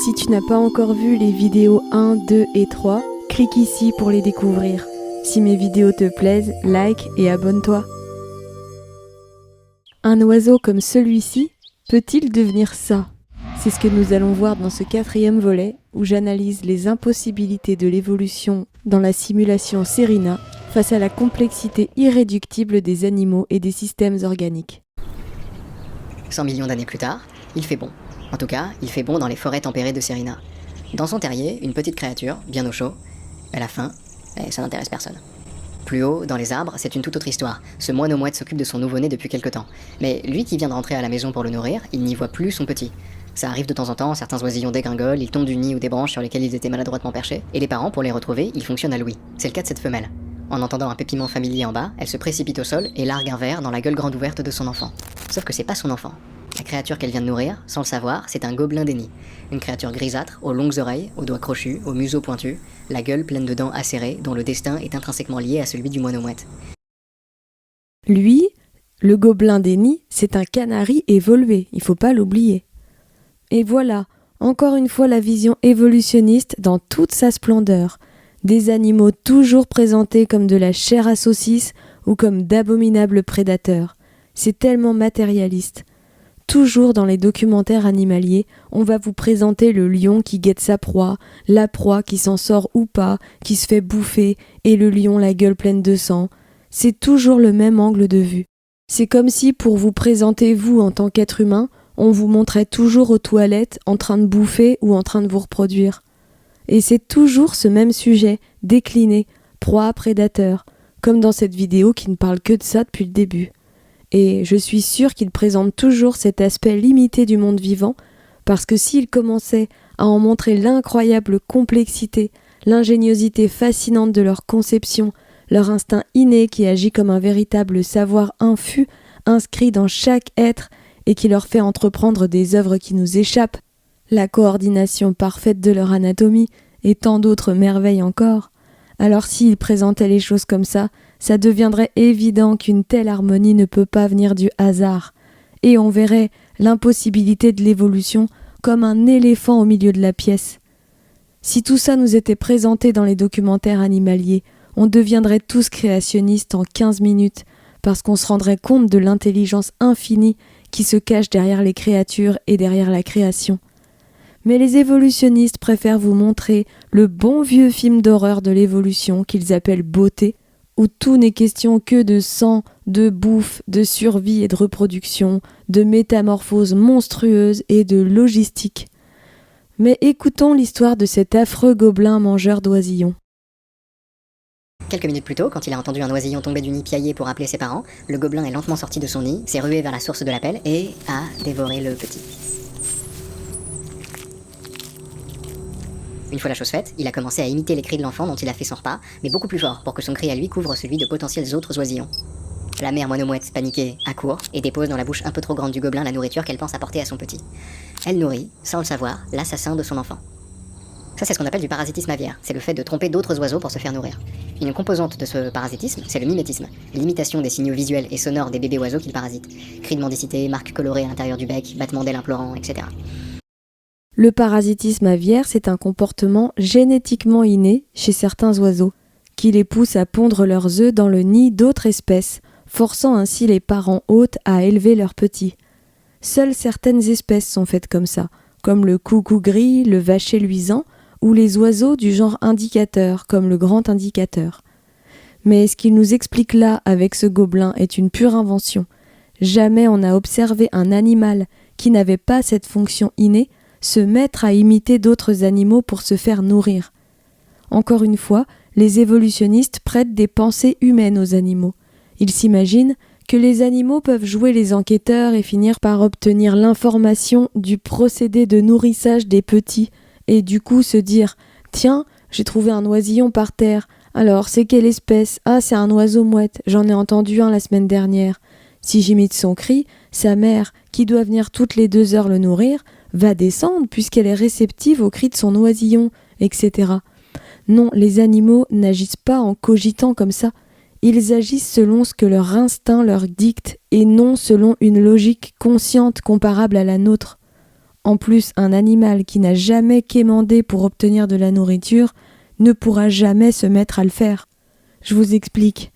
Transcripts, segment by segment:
Si tu n'as pas encore vu les vidéos 1, 2 et 3, clique ici pour les découvrir. Si mes vidéos te plaisent, like et abonne-toi. Un oiseau comme celui-ci peut-il devenir ça ? C'est ce que nous allons voir dans ce 4e volet où j'analyse les impossibilités de l'évolution dans la simulation Serena face à la complexité irréductible des animaux et des systèmes organiques. 100 millions d'années plus tard, il fait bon. En tout cas, il fait bon dans les forêts tempérées de Serena. Dans son terrier, une petite créature, bien au chaud. Elle a faim, et ça n'intéresse personne. Plus haut, dans les arbres, c'est une toute autre histoire. Ce moineau-mouette s'occupe de son nouveau-né depuis quelque temps. Mais lui qui vient de rentrer à la maison pour le nourrir, il n'y voit plus son petit. Ça arrive de temps en temps, certains oisillons dégringolent, ils tombent du nid ou des branches sur lesquelles ils étaient maladroitement perchés, et les parents, pour les retrouver, ils fonctionnent à l'ouïe. C'est le cas de cette femelle. En entendant un pépiment familier en bas, elle se précipite au sol et largue un verre dans la gueule grande ouverte de son enfant. Sauf que c'est pas son enfant. La créature qu'elle vient de nourrir, sans le savoir, c'est un gobelin des nids. Une créature grisâtre, aux longues oreilles, aux doigts crochus, au museau pointu, la gueule pleine de dents acérées, dont le destin est intrinsèquement lié à celui du moineau-mouette. Lui, le gobelin des nids, c'est un canari évolué, il faut pas l'oublier. Et voilà, encore une fois la vision évolutionniste dans toute sa splendeur. Des animaux toujours présentés comme de la chair à saucisse ou comme d'abominables prédateurs. C'est tellement matérialiste. Toujours dans les documentaires animaliers, on va vous présenter le lion qui guette sa proie, la proie qui s'en sort ou pas, qui se fait bouffer, et le lion la gueule pleine de sang. C'est toujours le même angle de vue. C'est comme si pour vous présenter vous en tant qu'être humain, on vous montrait toujours aux toilettes en train de bouffer ou en train de vous reproduire. Et c'est toujours ce même sujet, décliné, proie-prédateur, comme dans cette vidéo qui ne parle que de ça depuis le début. Et je suis sûre qu'il présente toujours cet aspect limité du monde vivant, parce que s'il commençait à en montrer l'incroyable complexité, l'ingéniosité fascinante de leur conception, leur instinct inné qui agit comme un véritable savoir infus, inscrit dans chaque être et qui leur fait entreprendre des œuvres qui nous échappent, la coordination parfaite de leur anatomie et tant d'autres merveilles encore, alors s'il présentait les choses comme ça deviendrait évident qu'une telle harmonie ne peut pas venir du hasard, et on verrait l'impossibilité de l'évolution comme un éléphant au milieu de la pièce. Si tout ça nous était présenté dans les documentaires animaliers, on deviendrait tous créationnistes en 15 minutes, parce qu'on se rendrait compte de l'intelligence infinie qui se cache derrière les créatures et derrière la création. Mais les évolutionnistes préfèrent vous montrer le bon vieux film d'horreur de l'évolution qu'ils appellent beauté, où tout n'est question que de sang, de bouffe, de survie et de reproduction, de métamorphose monstrueuse et de logistique. Mais écoutons l'histoire de cet affreux gobelin mangeur d'oisillons. Quelques minutes plus tôt, quand il a entendu un oisillon tomber du nid piailler pour appeler ses parents, le gobelin est lentement sorti de son nid, s'est rué vers la source de l'appel et a dévoré le petit. Une fois la chose faite, il a commencé à imiter les cris de l'enfant dont il a fait son repas, mais beaucoup plus fort pour que son cri à lui couvre celui de potentiels autres oisillons. La mère moineau-mouette, paniquée, accourt et dépose dans la bouche un peu trop grande du gobelin la nourriture qu'elle pense apporter à son petit. Elle nourrit, sans le savoir, l'assassin de son enfant. Ça, c'est ce qu'on appelle du parasitisme aviaire, c'est le fait de tromper d'autres oiseaux pour se faire nourrir. Une composante de ce parasitisme, c'est le mimétisme, l'imitation des signaux visuels et sonores des bébés oiseaux qu'ils parasitent. Cris de mendicité, marques colorées à l'intérieur du bec, battements d'ailes implorants, etc. Le parasitisme aviaire, c'est un comportement génétiquement inné chez certains oiseaux, qui les pousse à pondre leurs œufs dans le nid d'autres espèces, forçant ainsi les parents hôtes à élever leurs petits. Seules certaines espèces sont faites comme ça, comme le coucou gris, le vacher luisant, ou les oiseaux du genre indicateur, comme le grand indicateur. Mais ce qu'il nous explique là avec ce gobelin est une pure invention. Jamais on n'a observé un animal qui n'avait pas cette fonction innée se mettre à imiter d'autres animaux pour se faire nourrir. Encore une fois, les évolutionnistes prêtent des pensées humaines aux animaux. Ils s'imaginent que les animaux peuvent jouer les enquêteurs et finir par obtenir l'information du procédé de nourrissage des petits, et du coup se dire « Tiens, j'ai trouvé un oisillon par terre. Alors, c'est quelle espèce ? Ah, c'est un oiseau-mouette. J'en ai entendu un la semaine dernière. Si j'imite son cri, sa mère, qui doit venir toutes les 2 heures le nourrir, va descendre puisqu'elle est réceptive aux cris de son oisillon, etc. » Non, les animaux n'agissent pas en cogitant comme ça. Ils agissent selon ce que leur instinct leur dicte et non selon une logique consciente comparable à la nôtre. En plus, un animal qui n'a jamais quémandé pour obtenir de la nourriture ne pourra jamais se mettre à le faire. Je vous explique.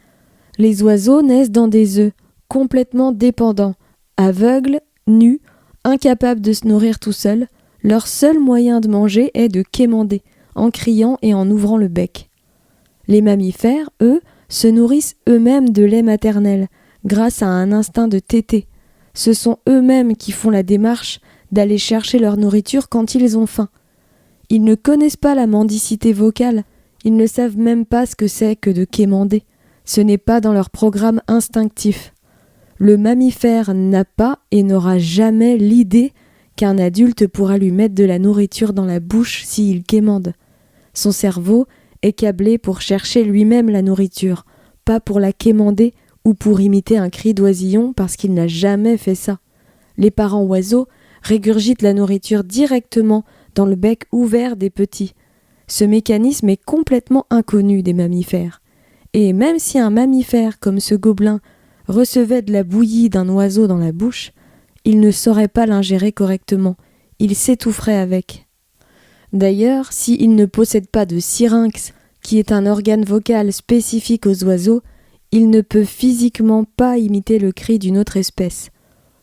Les oiseaux naissent dans des œufs, complètement dépendants, aveugles, nus, incapables de se nourrir tout seuls. Leur seul moyen de manger est de quémander, en criant et en ouvrant le bec. Les mammifères, eux, se nourrissent eux-mêmes de lait maternel, grâce à un instinct de téter. Ce sont eux-mêmes qui font la démarche d'aller chercher leur nourriture quand ils ont faim. Ils ne connaissent pas la mendicité vocale, ils ne savent même pas ce que c'est que de quémander. Ce n'est pas dans leur programme instinctif. Le mammifère n'a pas et n'aura jamais l'idée qu'un adulte pourra lui mettre de la nourriture dans la bouche s'il quémande. Son cerveau est câblé pour chercher lui-même la nourriture, pas pour la quémander ou pour imiter un cri d'oisillon parce qu'il n'a jamais fait ça. Les parents oiseaux régurgitent la nourriture directement dans le bec ouvert des petits. Ce mécanisme est complètement inconnu des mammifères. Et même si un mammifère comme ce gobelin recevait de la bouillie d'un oiseau dans la bouche, il ne saurait pas l'ingérer correctement, il s'étoufferait avec. D'ailleurs, s'il ne possède pas de syrinx, qui est un organe vocal spécifique aux oiseaux, il ne peut physiquement pas imiter le cri d'une autre espèce.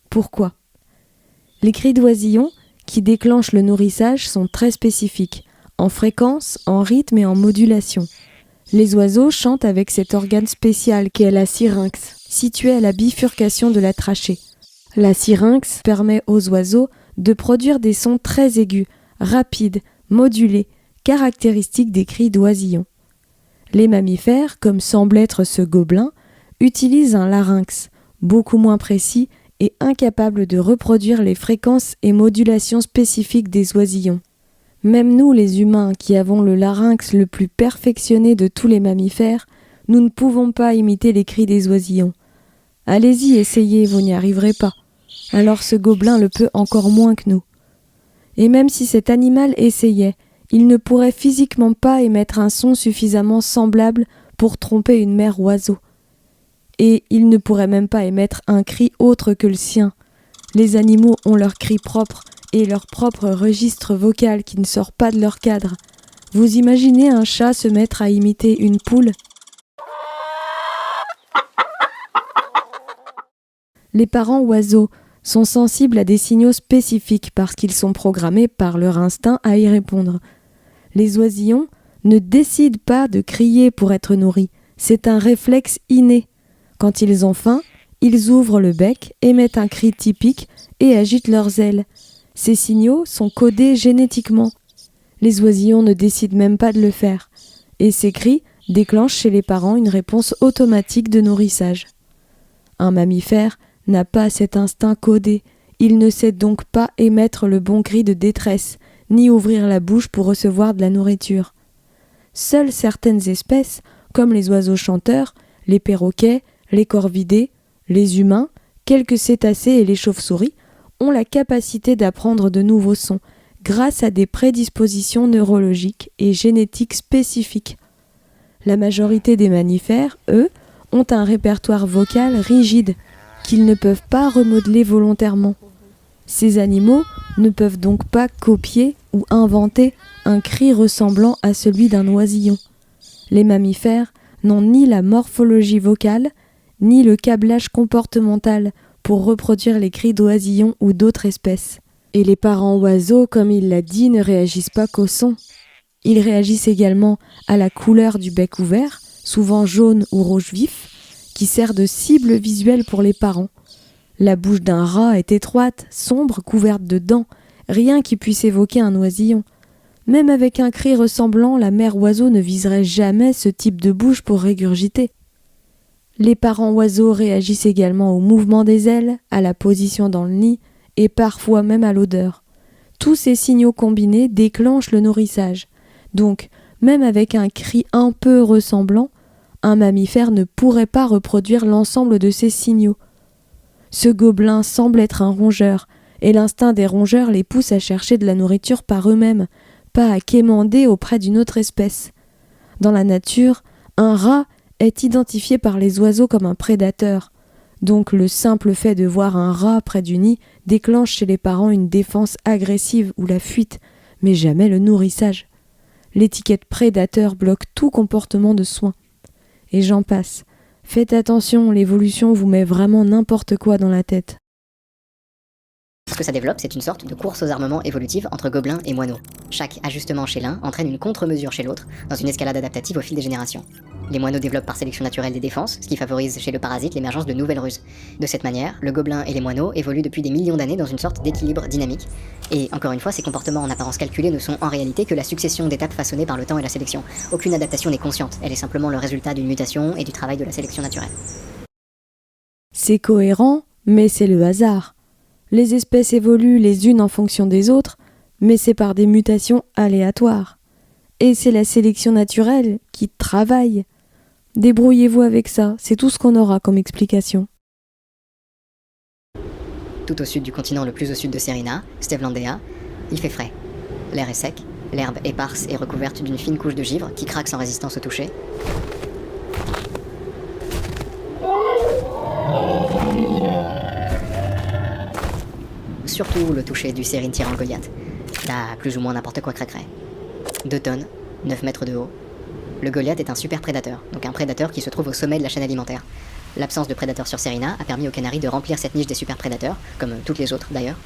Pourquoi ? Les cris d'oisillon, qui déclenchent le nourrissage, sont très spécifiques, en fréquence, en rythme et en modulation. Les oiseaux chantent avec cet organe spécial qu'est la syrinx, situé à la bifurcation de la trachée. La syrinx permet aux oiseaux de produire des sons très aigus, rapides, modulés, caractéristiques des cris d'oisillon. Les mammifères, comme semble être ce gobelin, utilisent un larynx, beaucoup moins précis et incapable de reproduire les fréquences et modulations spécifiques des oisillons. Même nous, les humains, qui avons le larynx le plus perfectionné de tous les mammifères, nous ne pouvons pas imiter les cris des oisillons. Allez-y, essayez, vous n'y arriverez pas. Alors ce gobelin le peut encore moins que nous. Et même si cet animal essayait, il ne pourrait physiquement pas émettre un son suffisamment semblable pour tromper une mère oiseau. Et il ne pourrait même pas émettre un cri autre que le sien. Les animaux ont leur cri propre et leur propre registre vocal qui ne sort pas de leur cadre. Vous imaginez un chat se mettre à imiter une poule ? Les parents oiseaux sont sensibles à des signaux spécifiques parce qu'ils sont programmés par leur instinct à y répondre. Les oisillons ne décident pas de crier pour être nourris, c'est un réflexe inné. Quand ils ont faim, ils ouvrent le bec, émettent un cri typique et agitent leurs ailes. Ces signaux sont codés génétiquement. Les oisillons ne décident même pas de le faire. Et ces cris déclenchent chez les parents une réponse automatique de nourrissage. Un mammifère n'a pas cet instinct codé. Il ne sait donc pas émettre le bon cri de détresse, ni ouvrir la bouche pour recevoir de la nourriture. Seules certaines espèces, comme les oiseaux chanteurs, les perroquets, les corvidés, les humains, quelques cétacés et les chauves-souris, ont la capacité d'apprendre de nouveaux sons grâce à des prédispositions neurologiques et génétiques spécifiques. La majorité des mammifères, eux, ont un répertoire vocal rigide qu'ils ne peuvent pas remodeler volontairement. Ces animaux ne peuvent donc pas copier ou inventer un cri ressemblant à celui d'un oisillon. Les mammifères n'ont ni la morphologie vocale, ni le câblage comportemental pour reproduire les cris d'oisillons ou d'autres espèces. Et les parents oiseaux, comme il l'a dit, ne réagissent pas qu'au son. Ils réagissent également à la couleur du bec ouvert, souvent jaune ou rouge vif, qui sert de cible visuelle pour les parents. La bouche d'un rat est étroite, sombre, couverte de dents, rien qui puisse évoquer un oisillon. Même avec un cri ressemblant, la mère oiseau ne viserait jamais ce type de bouche pour régurgiter. Les parents oiseaux réagissent également au mouvement des ailes, à la position dans le nid et parfois même à l'odeur. Tous ces signaux combinés déclenchent le nourrissage. Donc, même avec un cri un peu ressemblant, un mammifère ne pourrait pas reproduire l'ensemble de ces signaux. Ce gobelin semble être un rongeur, et l'instinct des rongeurs les pousse à chercher de la nourriture par eux-mêmes, pas à quémander auprès d'une autre espèce. Dans la nature, un rat est identifié par les oiseaux comme un prédateur. Donc le simple fait de voir un rat près du nid déclenche chez les parents une défense agressive ou la fuite, mais jamais le nourrissage. L'étiquette prédateur bloque tout comportement de soin. Et j'en passe. Faites attention, l'évolution vous met vraiment n'importe quoi dans la tête. Ce que ça développe, c'est une sorte de course aux armements évolutive entre gobelins et moineaux. Chaque ajustement chez l'un entraîne une contre-mesure chez l'autre, dans une escalade adaptative au fil des générations. Les moineaux développent par sélection naturelle des défenses, ce qui favorise chez le parasite l'émergence de nouvelles ruses. De cette manière, le gobelin et les moineaux évoluent depuis des millions d'années dans une sorte d'équilibre dynamique. Et encore une fois, ces comportements en apparence calculés ne sont en réalité que la succession d'étapes façonnées par le temps et la sélection. Aucune adaptation n'est consciente, elle est simplement le résultat d'une mutation et du travail de la sélection naturelle. C'est cohérent, mais c'est le hasard. Les espèces évoluent les unes en fonction des autres, mais c'est par des mutations aléatoires. Et c'est la sélection naturelle qui travaille. Débrouillez-vous avec ça, c'est tout ce qu'on aura comme explication. Tout au sud du continent le plus au sud de Serina, Stevlandea, il fait frais. L'air est sec, l'herbe éparse et recouverte d'une fine couche de givre qui craque sans résistance au toucher. Surtout le toucher du sérine tyran Goliath. Là, plus ou moins n'importe quoi craquerait. 2 tonnes, 9 mètres de haut. Le Goliath est un super prédateur, donc un prédateur qui se trouve au sommet de la chaîne alimentaire. L'absence de prédateurs sur Serina a permis aux Canaries de remplir cette niche des super prédateurs, comme toutes les autres d'ailleurs.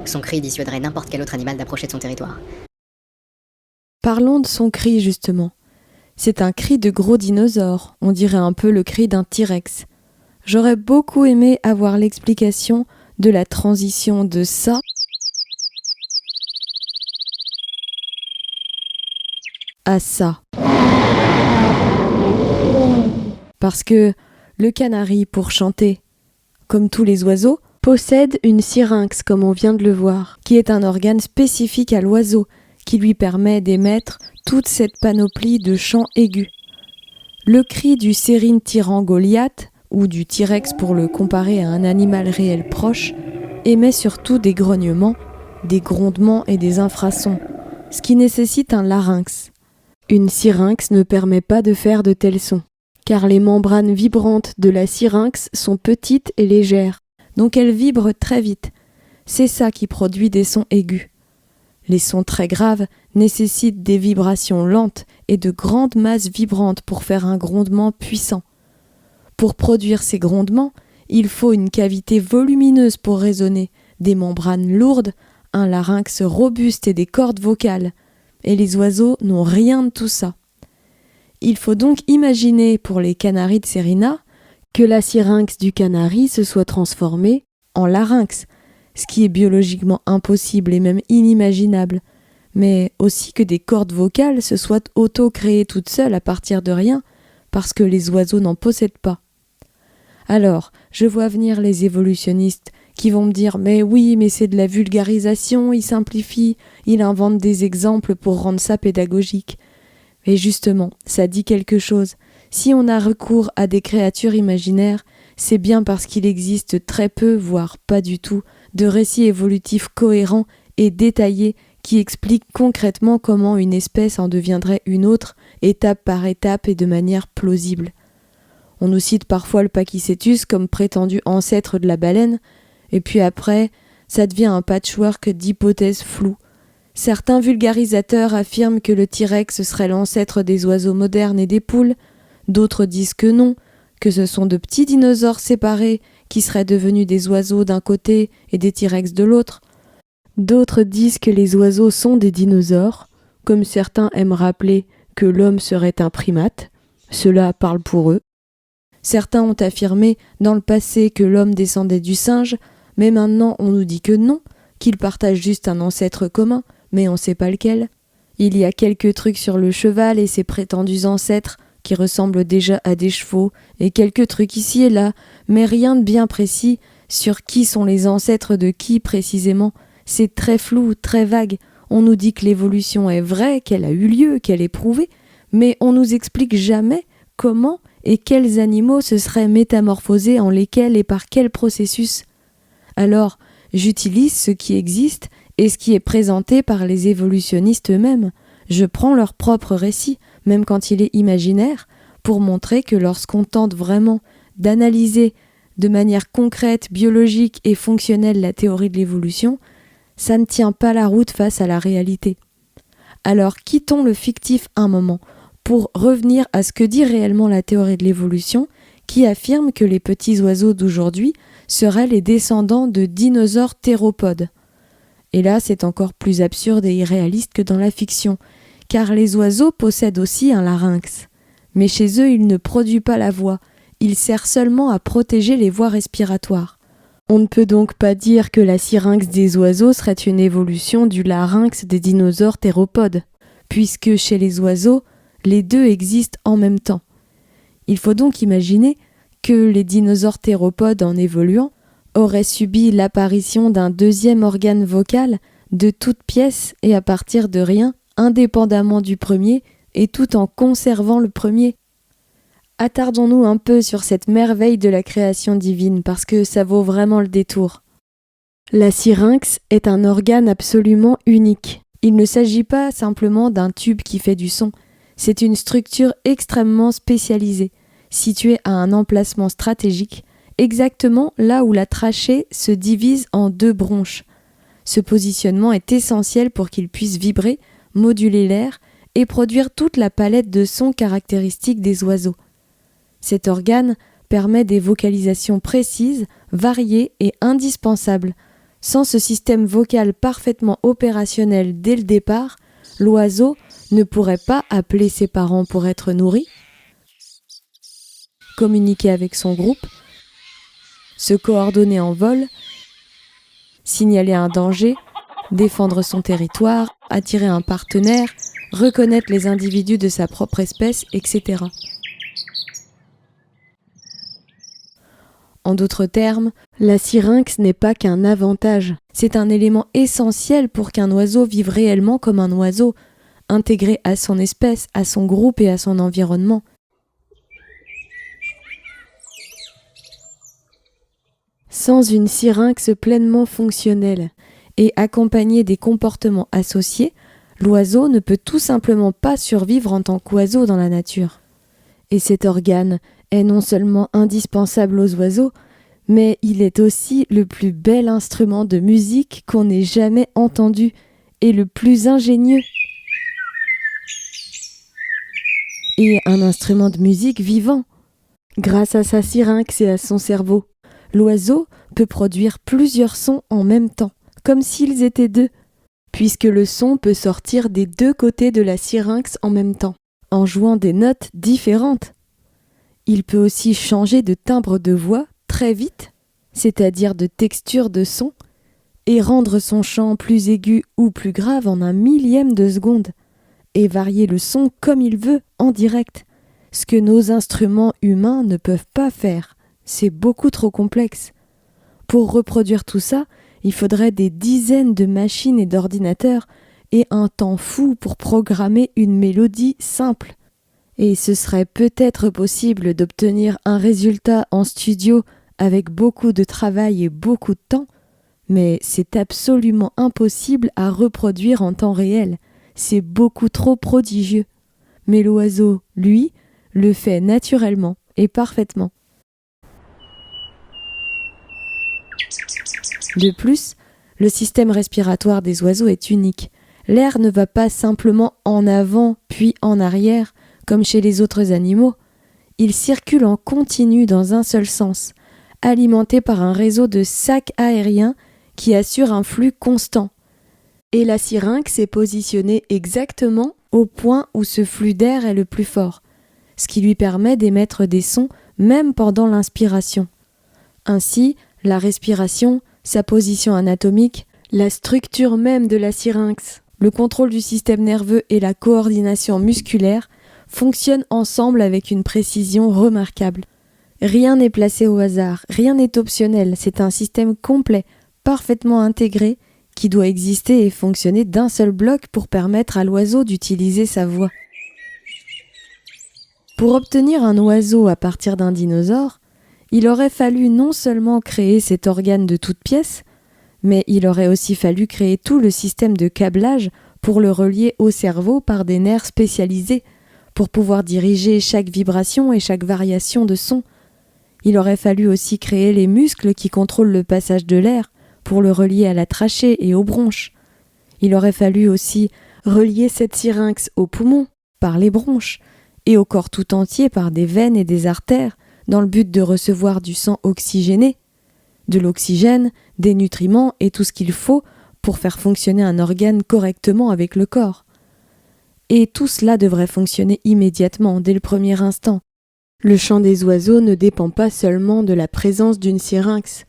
Son cri dissuaderait n'importe quel autre animal d'approcher de son territoire. Parlons de son cri justement. C'est un cri de gros dinosaure, on dirait un peu le cri d'un T-Rex. J'aurais beaucoup aimé avoir l'explication de la transition de ça à ça. Parce que le canari, pour chanter, comme tous les oiseaux, possède une syrinx, comme on vient de le voir, qui est un organe spécifique à l'oiseau, qui lui permet d'émettre toute cette panoplie de chants aigus. Le cri du sérine tyran Goliath, ou du T-Rex pour le comparer à un animal réel proche, émet surtout des grognements, des grondements et des infrasons, ce qui nécessite un larynx. Une syrinx ne permet pas de faire de tels sons, car les membranes vibrantes de la syrinx sont petites et légères, donc elles vibrent très vite. C'est ça qui produit des sons aigus. Les sons très graves nécessitent des vibrations lentes et de grandes masses vibrantes pour faire un grondement puissant. Pour produire ces grondements, il faut une cavité volumineuse pour résonner, des membranes lourdes, un larynx robuste et des cordes vocales. Et les oiseaux n'ont rien de tout ça. Il faut donc imaginer pour les canaris de Serina que la syrinx du canari se soit transformée en larynx, ce qui est biologiquement impossible et même inimaginable, mais aussi que des cordes vocales se soient auto-créées toutes seules à partir de rien, parce que les oiseaux n'en possèdent pas. Alors, je vois venir les évolutionnistes qui vont me dire « Mais oui, mais c'est de la vulgarisation, il simplifie, il invente des exemples pour rendre ça pédagogique. » Mais justement, ça dit quelque chose. Si on a recours à des créatures imaginaires, c'est bien parce qu'il existe très peu, voire pas du tout, de récits évolutifs cohérents et détaillés qui expliquent concrètement comment une espèce en deviendrait une autre, étape par étape et de manière plausible. On nous cite parfois le Pachycétus comme prétendu ancêtre de la baleine, et puis après, ça devient un patchwork d'hypothèses floues. Certains vulgarisateurs affirment que le T-Rex serait l'ancêtre des oiseaux modernes et des poules, d'autres disent que non, que ce sont de petits dinosaures séparés qui seraient devenus des oiseaux d'un côté et des T-Rex de l'autre. D'autres disent que les oiseaux sont des dinosaures, comme certains aiment rappeler que l'homme serait un primate. Cela parle pour eux. Certains ont affirmé dans le passé que l'homme descendait du singe, mais maintenant on nous dit que non, qu'ils partagent juste un ancêtre commun, mais on ne sait pas lequel. Il y a quelques trucs sur le cheval et ses prétendus ancêtres qui ressemblent déjà à des chevaux, et quelques trucs ici et là, mais rien de bien précis sur qui sont les ancêtres de qui précisément. C'est très flou, très vague. On nous dit que l'évolution est vraie, qu'elle a eu lieu, qu'elle est prouvée, mais on nous explique jamais comment et quels animaux se seraient métamorphosés en lesquels et par quel processus. Alors, j'utilise ce qui existe et ce qui est présenté par les évolutionnistes eux-mêmes. Je prends leur propre récit, même quand il est imaginaire, pour montrer que lorsqu'on tente vraiment d'analyser de manière concrète, biologique et fonctionnelle la théorie de l'évolution, ça ne tient pas la route face à la réalité. Alors quittons le fictif un moment pour revenir à ce que dit réellement la théorie de l'évolution, qui affirme que les petits oiseaux d'aujourd'hui seraient les descendants de dinosaures théropodes. Et là, c'est encore plus absurde et irréaliste que dans la fiction, car les oiseaux possèdent aussi un larynx. Mais chez eux, il ne produit pas la voix, il sert seulement à protéger les voies respiratoires. On ne peut donc pas dire que la syrinx des oiseaux serait une évolution du larynx des dinosaures théropodes, puisque chez les oiseaux, les deux existent en même temps. Il faut donc imaginer que les dinosaures théropodes, en évoluant, auraient subi l'apparition d'un deuxième organe vocal de toute pièce et à partir de rien, indépendamment du premier, et tout en conservant le premier. Attardons-nous un peu sur cette merveille de la création divine, parce que ça vaut vraiment le détour. La syrinx est un organe absolument unique. Il ne s'agit pas simplement d'un tube qui fait du son, c'est une structure extrêmement spécialisée, située à un emplacement stratégique, exactement là où la trachée se divise en deux bronches. Ce positionnement est essentiel pour qu'il puisse vibrer, moduler l'air et produire toute la palette de sons caractéristiques des oiseaux. Cet organe permet des vocalisations précises, variées et indispensables. Sans ce système vocal parfaitement opérationnel dès le départ, l'oiseau ne pourrait pas appeler ses parents pour être nourri, communiquer avec son groupe, se coordonner en vol, signaler un danger, défendre son territoire, attirer un partenaire, reconnaître les individus de sa propre espèce, etc. En d'autres termes, la syrinx n'est pas qu'un avantage, c'est un élément essentiel pour qu'un oiseau vive réellement comme un oiseau, intégré à son espèce, à son groupe et à son environnement. Sans une syrinx pleinement fonctionnelle et accompagnée des comportements associés, l'oiseau ne peut tout simplement pas survivre en tant qu'oiseau dans la nature. Et cet organe est non seulement indispensable aux oiseaux, mais il est aussi le plus bel instrument de musique qu'on ait jamais entendu et le plus ingénieux. Et un instrument de musique vivant. Grâce à sa syrinx et à son cerveau, l'oiseau peut produire plusieurs sons en même temps, comme s'ils étaient deux, puisque le son peut sortir des deux côtés de la syrinx en même temps, en jouant des notes différentes. Il peut aussi changer de timbre de voix très vite, c'est-à-dire de texture de son, et rendre son chant plus aigu ou plus grave en 1/1000 de seconde, et varier le son comme il veut en direct, ce que nos instruments humains ne peuvent pas faire. C'est beaucoup trop complexe. Pour reproduire tout ça, il faudrait des dizaines de machines et d'ordinateurs et un temps fou pour programmer une mélodie simple. Et ce serait peut-être possible d'obtenir un résultat en studio avec beaucoup de travail et beaucoup de temps, mais c'est absolument impossible à reproduire en temps réel. C'est beaucoup trop prodigieux. Mais l'oiseau, lui, le fait naturellement et parfaitement. De plus, le système respiratoire des oiseaux est unique. L'air ne va pas simplement en avant puis en arrière, comme chez les autres animaux. Il circule en continu dans un seul sens, alimenté par un réseau de sacs aériens qui assure un flux constant. Et la syrinx est positionnée exactement au point où ce flux d'air est le plus fort, ce qui lui permet d'émettre des sons même pendant l'inspiration. Ainsi, la respiration, sa position anatomique, la structure même de la syrinx, le contrôle du système nerveux et la coordination musculaire fonctionnent ensemble avec une précision remarquable. Rien n'est placé au hasard, rien n'est optionnel, c'est un système complet, parfaitement intégré, qui doit exister et fonctionner d'un seul bloc pour permettre à l'oiseau d'utiliser sa voix. Pour obtenir un oiseau à partir d'un dinosaure, il aurait fallu non seulement créer cet organe de toutes pièces, Mais il aurait aussi fallu créer tout le système de câblage pour le relier au cerveau par des nerfs spécialisés, pour pouvoir diriger chaque vibration et chaque variation de son. Il aurait fallu aussi créer les muscles qui contrôlent le passage de l'air pour le relier à la trachée et aux bronches. Il aurait fallu aussi relier cette syrinx aux poumons par les bronches et au corps tout entier par des veines et des artères dans le but de recevoir du sang oxygéné, de l'oxygène, des nutriments et tout ce qu'il faut pour faire fonctionner un organe correctement avec le corps. Et tout cela devrait fonctionner immédiatement, dès le premier instant. Le chant des oiseaux ne dépend pas seulement de la présence d'une syrinx.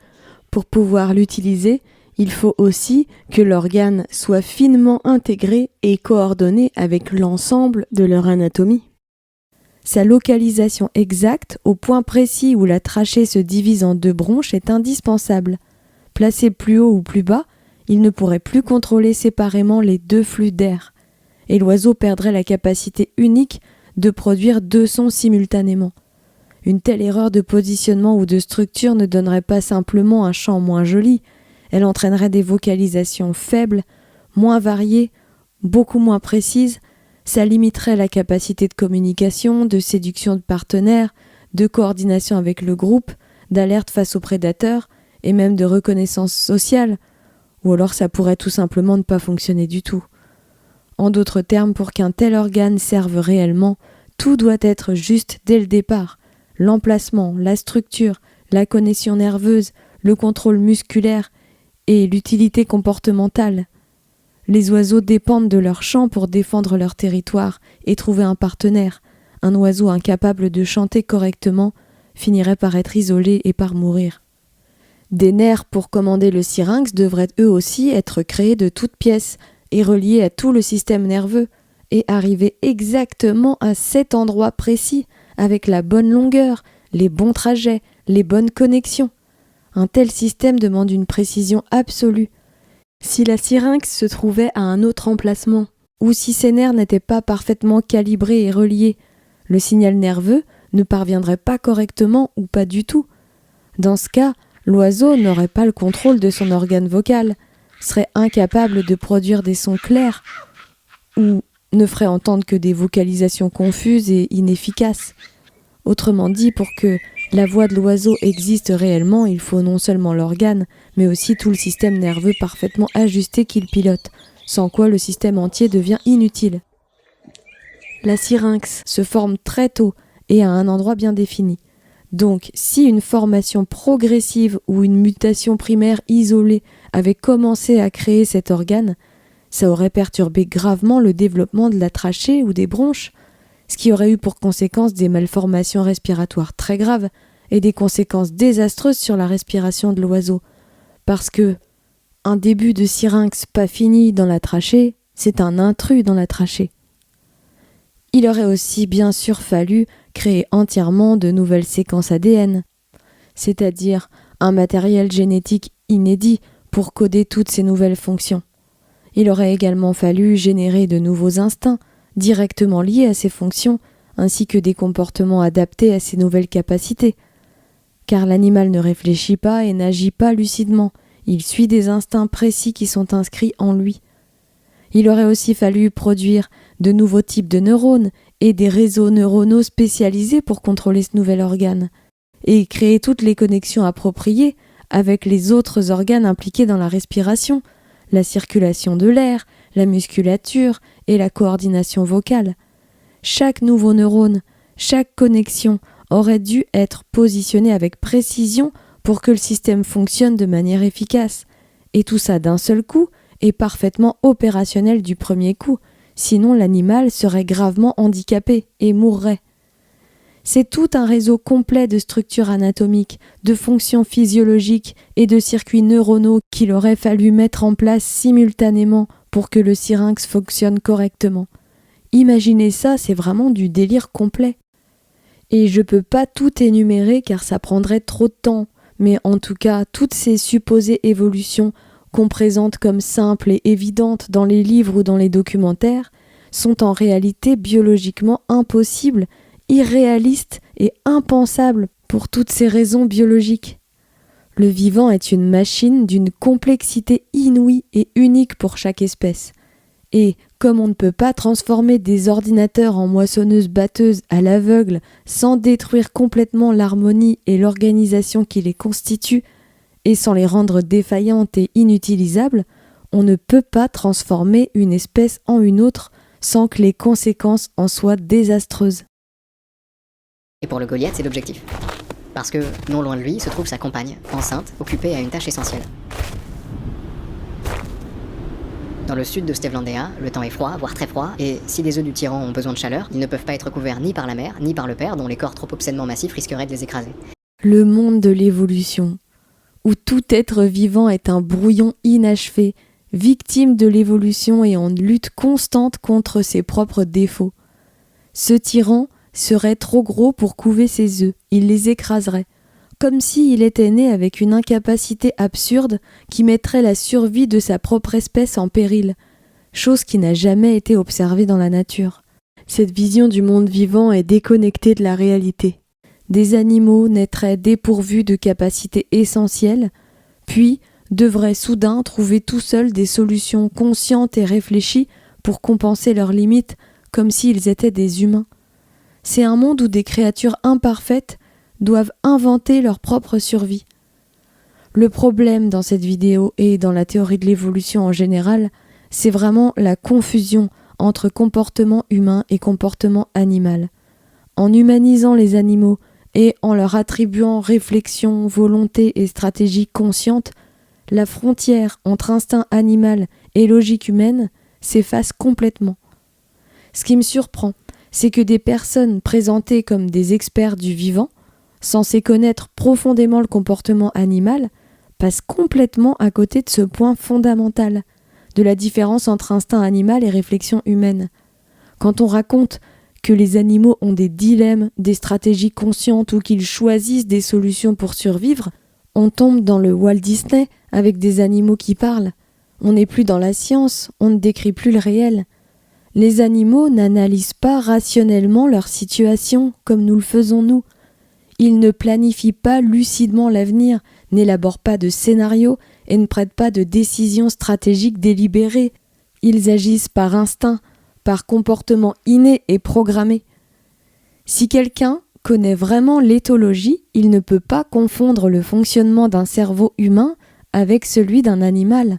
Pour pouvoir l'utiliser, il faut aussi que l'organe soit finement intégré et coordonné avec l'ensemble de leur anatomie. Sa localisation exacte, au point précis où la trachée se divise en 2 bronches, est indispensable. Placé plus haut ou plus bas, il ne pourrait plus contrôler séparément les 2 flux d'air, et l'oiseau perdrait la capacité unique de produire 2 sons simultanément. Une telle erreur de positionnement ou de structure ne donnerait pas simplement un chant moins joli, elle entraînerait des vocalisations faibles, moins variées, beaucoup moins précises, ça limiterait la capacité de communication, de séduction de partenaires, de coordination avec le groupe, d'alerte face aux prédateurs et même de reconnaissance sociale, ou alors ça pourrait tout simplement ne pas fonctionner du tout. En d'autres termes, pour qu'un tel organe serve réellement, tout doit être juste dès le départ. L'emplacement, la structure, la connexion nerveuse, le contrôle musculaire et l'utilité comportementale. Les oiseaux dépendent de leur chant pour défendre leur territoire et trouver un partenaire. Un oiseau incapable de chanter correctement finirait par être isolé et par mourir. Des nerfs pour commander le syrinx devraient eux aussi être créés de toutes pièces et reliés à tout le système nerveux et arriver exactement à cet endroit précis, avec la bonne longueur, les bons trajets, les bonnes connexions. Un tel système demande une précision absolue. Si la syrinx se trouvait à un autre emplacement, ou si ces nerfs n'étaient pas parfaitement calibrés et reliés, le signal nerveux ne parviendrait pas correctement ou pas du tout. Dans ce cas, l'oiseau n'aurait pas le contrôle de son organe vocal, serait incapable de produire des sons clairs, ou ne ferait entendre que des vocalisations confuses et inefficaces. Autrement dit, pour que la voix de l'oiseau existe réellement, il faut non seulement l'organe, mais aussi tout le système nerveux parfaitement ajusté qu'il pilote, sans quoi le système entier devient inutile. La syrinx se forme très tôt et à un endroit bien défini. Donc, si une formation progressive ou une mutation primaire isolée avait commencé à créer cet organe, ça aurait perturbé gravement le développement de la trachée ou des bronches, ce qui aurait eu pour conséquence des malformations respiratoires très graves et des conséquences désastreuses sur la respiration de l'oiseau. Parce que un début de syrinx pas fini dans la trachée, c'est un intrus dans la trachée. Il aurait aussi bien sûr fallu créer entièrement de nouvelles séquences ADN, c'est-à-dire un matériel génétique inédit pour coder toutes ces nouvelles fonctions. Il aurait également fallu générer de nouveaux instincts directement liés à ces fonctions, ainsi que des comportements adaptés à ces nouvelles capacités. Car l'animal ne réfléchit pas et n'agit pas lucidement, il suit des instincts précis qui sont inscrits en lui. Il aurait aussi fallu produire de nouveaux types de neurones et des réseaux neuronaux spécialisés pour contrôler ce nouvel organe, et créer toutes les connexions appropriées avec les autres organes impliqués dans la respiration, la circulation de l'air, la musculature et la coordination vocale. Chaque nouveau neurone, chaque connexion aurait dû être positionnée avec précision pour que le système fonctionne de manière efficace, et tout ça d'un seul coup et parfaitement opérationnel du premier coup, sinon l'animal serait gravement handicapé et mourrait. C'est tout un réseau complet de structures anatomiques, de fonctions physiologiques et de circuits neuronaux qu'il aurait fallu mettre en place simultanément pour que le syrinx fonctionne correctement. Imaginez ça, c'est vraiment du délire complet. Et je peux pas tout énumérer car ça prendrait trop de temps, mais en tout cas, toutes ces supposées évolutions qu'on présente comme simples et évidentes dans les livres ou dans les documentaires sont en réalité biologiquement impossibles, irréalistes et impensables pour toutes ces raisons biologiques. Le vivant est une machine d'une complexité inouïe et unique pour chaque espèce. Et, comme on ne peut pas transformer des ordinateurs en moissonneuses-batteuses à l'aveugle sans détruire complètement l'harmonie et l'organisation qui les constituent, et sans les rendre défaillantes et inutilisables, on ne peut pas transformer une espèce en une autre sans que les conséquences en soient désastreuses. Et pour le Goliath, c'est l'objectif. Parce que, non loin de lui, se trouve sa compagne, enceinte, occupée à une tâche essentielle. Dans le sud de Stevlandea, le temps est froid, voire très froid, et si les œufs du tyran ont besoin de chaleur, ils ne peuvent pas être couverts ni par la mère, ni par le père, dont les corps trop obscènement massifs risqueraient de les écraser. Le monde de l'évolution, où tout être vivant est un brouillon inachevé, victime de l'évolution et en lutte constante contre ses propres défauts. Ce tyran serait trop gros pour couver ses œufs, il les écraserait, comme s'il était né avec une incapacité absurde qui mettrait la survie de sa propre espèce en péril, chose qui n'a jamais été observée dans la nature. Cette vision du monde vivant est déconnectée de la réalité. Des animaux naîtraient dépourvus de capacités essentielles, puis devraient soudain trouver tout seuls des solutions conscientes et réfléchies pour compenser leurs limites, comme s'ils étaient des humains. C'est un monde où des créatures imparfaites doivent inventer leur propre survie. Le problème dans cette vidéo et dans la théorie de l'évolution en général, c'est vraiment la confusion entre comportement humain et comportement animal. En humanisant les animaux et en leur attribuant réflexion, volonté et stratégie consciente, la frontière entre instinct animal et logique humaine s'efface complètement. Ce qui me surprend, c'est que des personnes présentées comme des experts du vivant, censés connaître profondément le comportement animal, passent complètement à côté de ce point fondamental, de la différence entre instinct animal et réflexion humaine. Quand on raconte que les animaux ont des dilemmes, des stratégies conscientes ou qu'ils choisissent des solutions pour survivre, on tombe dans le Walt Disney avec des animaux qui parlent. On n'est plus dans la science, on ne décrit plus le réel. Les animaux n'analysent pas rationnellement leur situation comme nous le faisons nous. Ils ne planifient pas lucidement l'avenir, n'élaborent pas de scénario et ne prennent pas de décisions stratégiques délibérées. Ils agissent par instinct, par comportement inné et programmé. Si quelqu'un connaît vraiment l'éthologie, il ne peut pas confondre le fonctionnement d'un cerveau humain avec celui d'un animal.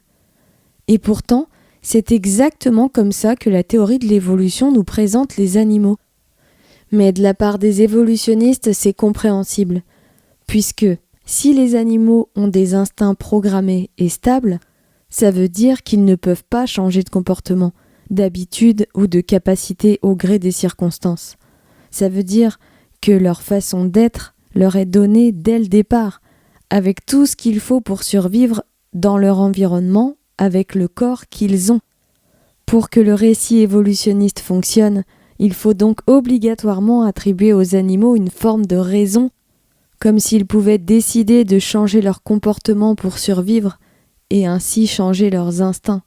Et pourtant, c'est exactement comme ça que la théorie de l'évolution nous présente les animaux. Mais de la part des évolutionnistes, c'est compréhensible, puisque si les animaux ont des instincts programmés et stables, ça veut dire qu'ils ne peuvent pas changer de comportement, d'habitude ou de capacité au gré des circonstances. Ça veut dire que leur façon d'être leur est donnée dès le départ, avec tout ce qu'il faut pour survivre dans leur environnement, avec le corps qu'ils ont. Pour que le récit évolutionniste fonctionne, il faut donc obligatoirement attribuer aux animaux une forme de raison, comme s'ils pouvaient décider de changer leur comportement pour survivre et ainsi changer leurs instincts.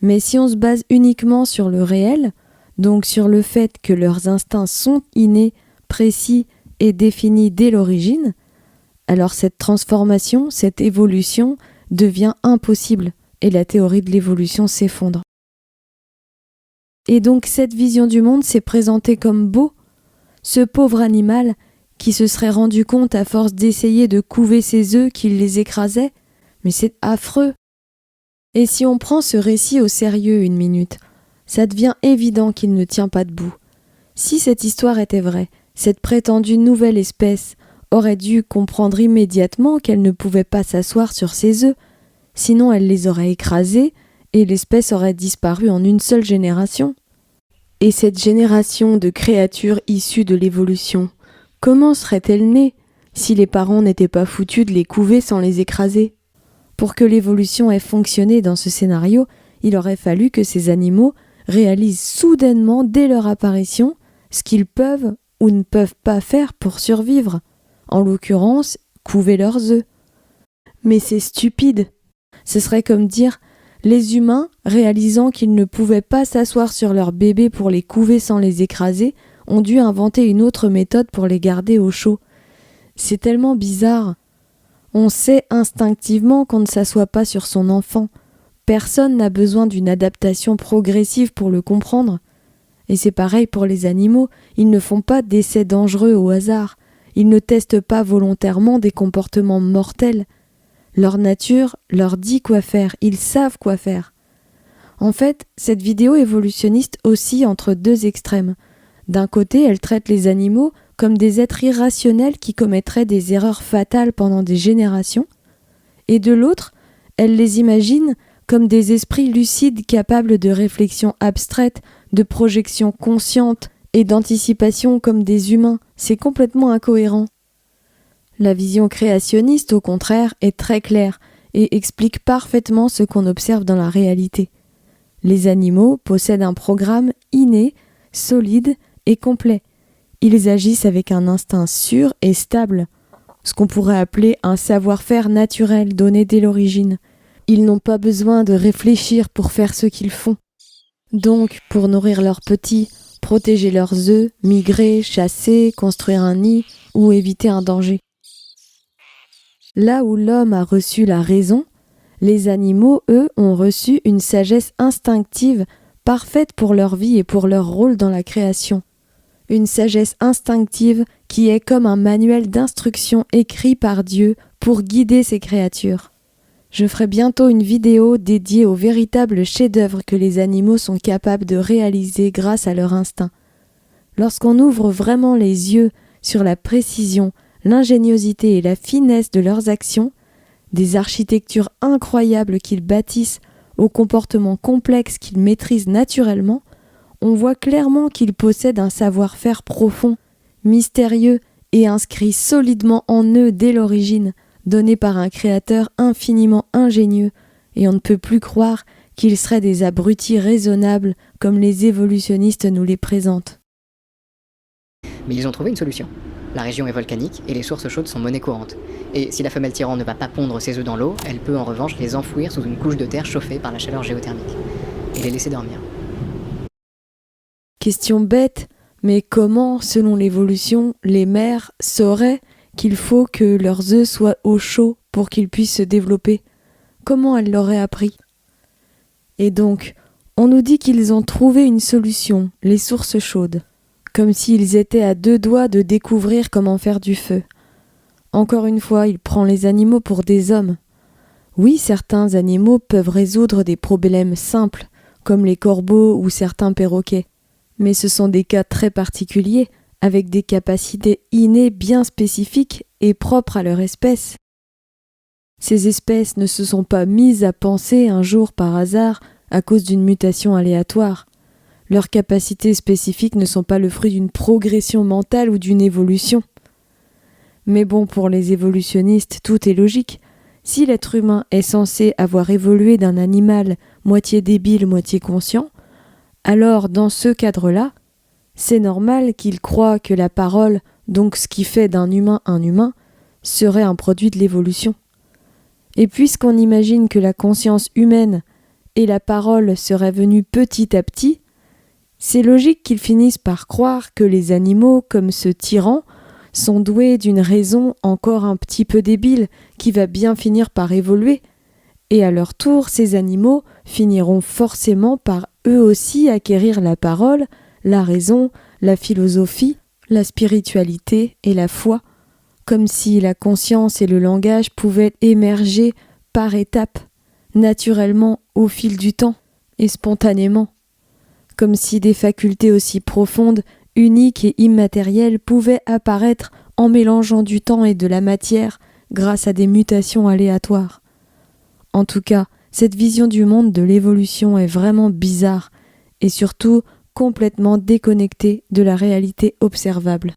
Mais si on se base uniquement sur le réel, donc sur le fait que leurs instincts sont innés, précis et définis dès l'origine, alors cette transformation, cette évolution devient impossible et la théorie de l'évolution s'effondre. Et donc cette vision du monde s'est présentée comme beau, ce pauvre animal qui se serait rendu compte à force d'essayer de couver ses œufs qu'il les écrasait, mais c'est affreux. Et si on prend ce récit au sérieux une minute, ça devient évident qu'il ne tient pas debout. Si cette histoire était vraie, cette prétendue nouvelle espèce aurait dû comprendre immédiatement qu'elle ne pouvait pas s'asseoir sur ses œufs, sinon elle les aurait écrasés et l'espèce aurait disparu en une seule génération. Et cette génération de créatures issues de l'évolution, comment serait-elle née si les parents n'étaient pas foutus de les couver sans les écraser ? Pour que l'évolution ait fonctionné dans ce scénario, il aurait fallu que ces animaux réalisent soudainement dès leur apparition ce qu'ils peuvent ou ne peuvent pas faire pour survivre, en l'occurrence, couver leurs œufs. Mais c'est stupide. Ce serait comme dire les humains, réalisant qu'ils ne pouvaient pas s'asseoir sur leurs bébés pour les couver sans les écraser, ont dû inventer une autre méthode pour les garder au chaud. C'est tellement bizarre. On sait instinctivement qu'on ne s'assoit pas sur son enfant. Personne n'a besoin d'une adaptation progressive pour le comprendre. Et c'est pareil pour les animaux, ils ne font pas d'essais dangereux au hasard. Ils ne testent pas volontairement des comportements mortels. Leur nature leur dit quoi faire, ils savent quoi faire. En fait, cette vidéo évolutionniste oscille entre deux extrêmes. D'un côté, elle traite les animaux comme des êtres irrationnels qui commettraient des erreurs fatales pendant des générations, et de l'autre, elle les imagine comme des esprits lucides capables de réflexion abstraite, de projection consciente et d'anticipation comme des humains. C'est complètement incohérent. La vision créationniste, au contraire, est très claire et explique parfaitement ce qu'on observe dans la réalité. Les animaux possèdent un programme inné, solide et complet. Ils agissent avec un instinct sûr et stable, ce qu'on pourrait appeler un savoir-faire naturel donné dès l'origine. Ils n'ont pas besoin de réfléchir pour faire ce qu'ils font. Donc, pour nourrir leurs petits, protéger leurs œufs, migrer, chasser, construire un nid ou éviter un danger. Là où l'homme a reçu la raison, les animaux, eux, ont reçu une sagesse instinctive parfaite pour leur vie et pour leur rôle dans la création. Une sagesse instinctive qui est comme un manuel d'instruction écrit par Dieu pour guider ses créatures. Je ferai bientôt une vidéo dédiée aux véritables chefs-d'œuvre que les animaux sont capables de réaliser grâce à leur instinct. Lorsqu'on ouvre vraiment les yeux sur la précision, l'ingéniosité et la finesse de leurs actions, des architectures incroyables qu'ils bâtissent, aux comportements complexes qu'ils maîtrisent naturellement, on voit clairement qu'ils possèdent un savoir-faire profond, mystérieux et inscrit solidement en eux dès l'origine, donné par un créateur infiniment ingénieux, et on ne peut plus croire qu'ils seraient des abrutis raisonnables comme les évolutionnistes nous les présentent. Mais ils ont trouvé une solution. La région est volcanique et les sources chaudes sont monnaie courante. Et si la femelle tyran ne va pas pondre ses œufs dans l'eau, elle peut en revanche les enfouir sous une couche de terre chauffée par la chaleur géothermique et les laisser dormir. Question bête, mais comment, selon l'évolution, les mères sauraient qu'il faut que leurs œufs soient au chaud pour qu'ils puissent se développer? Comment elles l'auraient appris? Et donc, on nous dit qu'ils ont trouvé une solution, les sources chaudes, comme s'ils étaient à deux doigts de découvrir comment faire du feu. Encore une fois, il prend les animaux pour des hommes. Oui, certains animaux peuvent résoudre des problèmes simples, comme les corbeaux ou certains perroquets. Mais ce sont des cas très particuliers, avec des capacités innées bien spécifiques et propres à leur espèce. Ces espèces ne se sont pas mises à penser un jour par hasard à cause d'une mutation aléatoire. Leurs capacités spécifiques ne sont pas le fruit d'une progression mentale ou d'une évolution. Mais bon, pour les évolutionnistes, tout est logique. Si l'être humain est censé avoir évolué d'un animal moitié débile, moitié conscient, alors dans ce cadre-là, c'est normal qu'il croie que la parole, donc ce qui fait d'un humain un humain, serait un produit de l'évolution. Et puisqu'on imagine que la conscience humaine et la parole seraient venues petit à petit, c'est logique qu'ils finissent par croire que les animaux, comme ce tyran, sont doués d'une raison encore un petit peu débile qui va bien finir par évoluer, et à leur tour, ces animaux finiront forcément par eux aussi acquérir la parole, la raison, la philosophie, la spiritualité et la foi, comme si la conscience et le langage pouvaient émerger par étapes, naturellement au fil du temps et spontanément, comme si des facultés aussi profondes, uniques et immatérielles pouvaient apparaître en mélangeant du temps et de la matière grâce à des mutations aléatoires. En tout cas, cette vision du monde de l'évolution est vraiment bizarre et surtout complètement déconnectée de la réalité observable.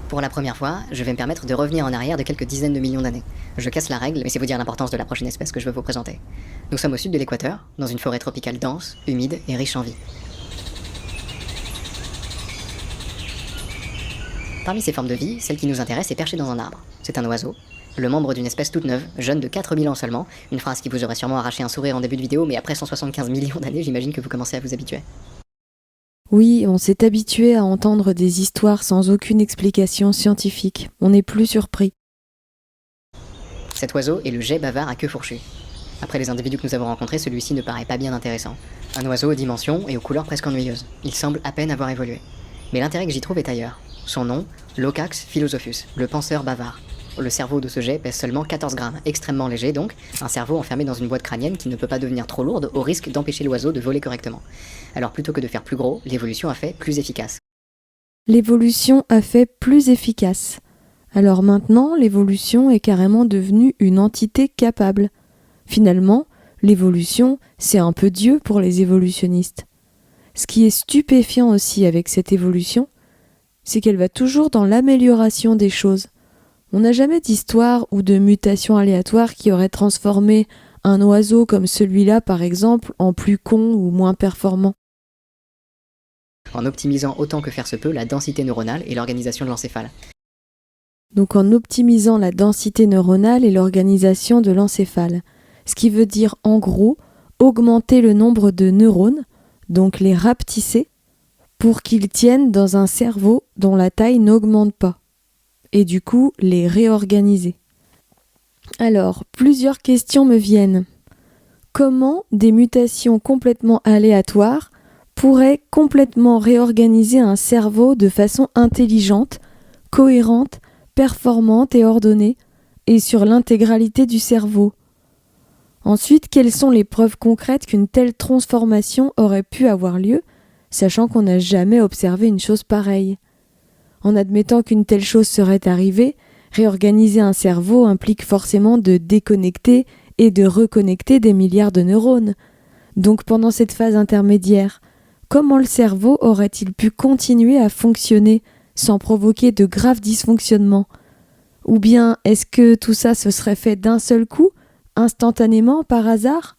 Pour la première fois, je vais me permettre de revenir en arrière de quelques dizaines de millions d'années. Je casse la règle, mais c'est vous dire l'importance de la prochaine espèce que je veux vous présenter. Nous sommes au sud de l'équateur, dans une forêt tropicale dense, humide et riche en vie. Parmi ces formes de vie, celle qui nous intéresse est perchée dans un arbre. C'est un oiseau, le membre d'une espèce toute neuve, jeune de 4000 ans seulement, une phrase qui vous aurait sûrement arraché un sourire en début de vidéo, mais après 175 millions d'années, j'imagine que vous commencez à vous habituer. Oui, on s'est habitué à entendre des histoires sans aucune explication scientifique. On n'est plus surpris. Cet oiseau est le geai bavard à queue fourchue. Après les individus que nous avons rencontrés, celui-ci ne paraît pas bien intéressant. Un oiseau aux dimensions et aux couleurs presque ennuyeuses. Il semble à peine avoir évolué. Mais l'intérêt que j'y trouve est ailleurs. Son nom, Locax philosophus, le penseur bavard. Le cerveau de ce geai pèse seulement 14 grammes, extrêmement léger donc, un cerveau enfermé dans une boîte crânienne qui ne peut pas devenir trop lourde au risque d'empêcher l'oiseau de voler correctement. Alors plutôt que de faire plus gros, l'évolution a fait plus efficace. L'évolution a fait plus efficace. Alors maintenant, l'évolution est carrément devenue une entité capable. Finalement, l'évolution, c'est un peu Dieu pour les évolutionnistes. Ce qui est stupéfiant aussi avec cette évolution, c'est qu'elle va toujours dans l'amélioration des choses. On n'a jamais d'histoire ou de mutation aléatoire qui aurait transformé un oiseau comme celui-là, par exemple, en plus con ou moins performant. En optimisant autant que faire se peut la densité neuronale et l'organisation de l'encéphale. Donc en optimisant la densité neuronale et l'organisation de l'encéphale. Ce qui veut dire en gros augmenter le nombre de neurones, donc les rapetisser, pour qu'ils tiennent dans un cerveau dont la taille n'augmente pas. Et du coup, les réorganiser. Alors, plusieurs questions me viennent. Comment des mutations complètement aléatoires pourraient complètement réorganiser un cerveau de façon intelligente, cohérente, performante et ordonnée, et sur l'intégralité du cerveau? Ensuite, quelles sont les preuves concrètes qu'une telle transformation aurait pu avoir lieu, sachant qu'on n'a jamais observé une chose pareille? En admettant qu'une telle chose serait arrivée, réorganiser un cerveau implique forcément de déconnecter et de reconnecter des milliards de neurones. Donc pendant cette phase intermédiaire, comment le cerveau aurait-il pu continuer à fonctionner sans provoquer de graves dysfonctionnements? Ou bien est-ce que tout ça se serait fait d'un seul coup, instantanément, par hasard?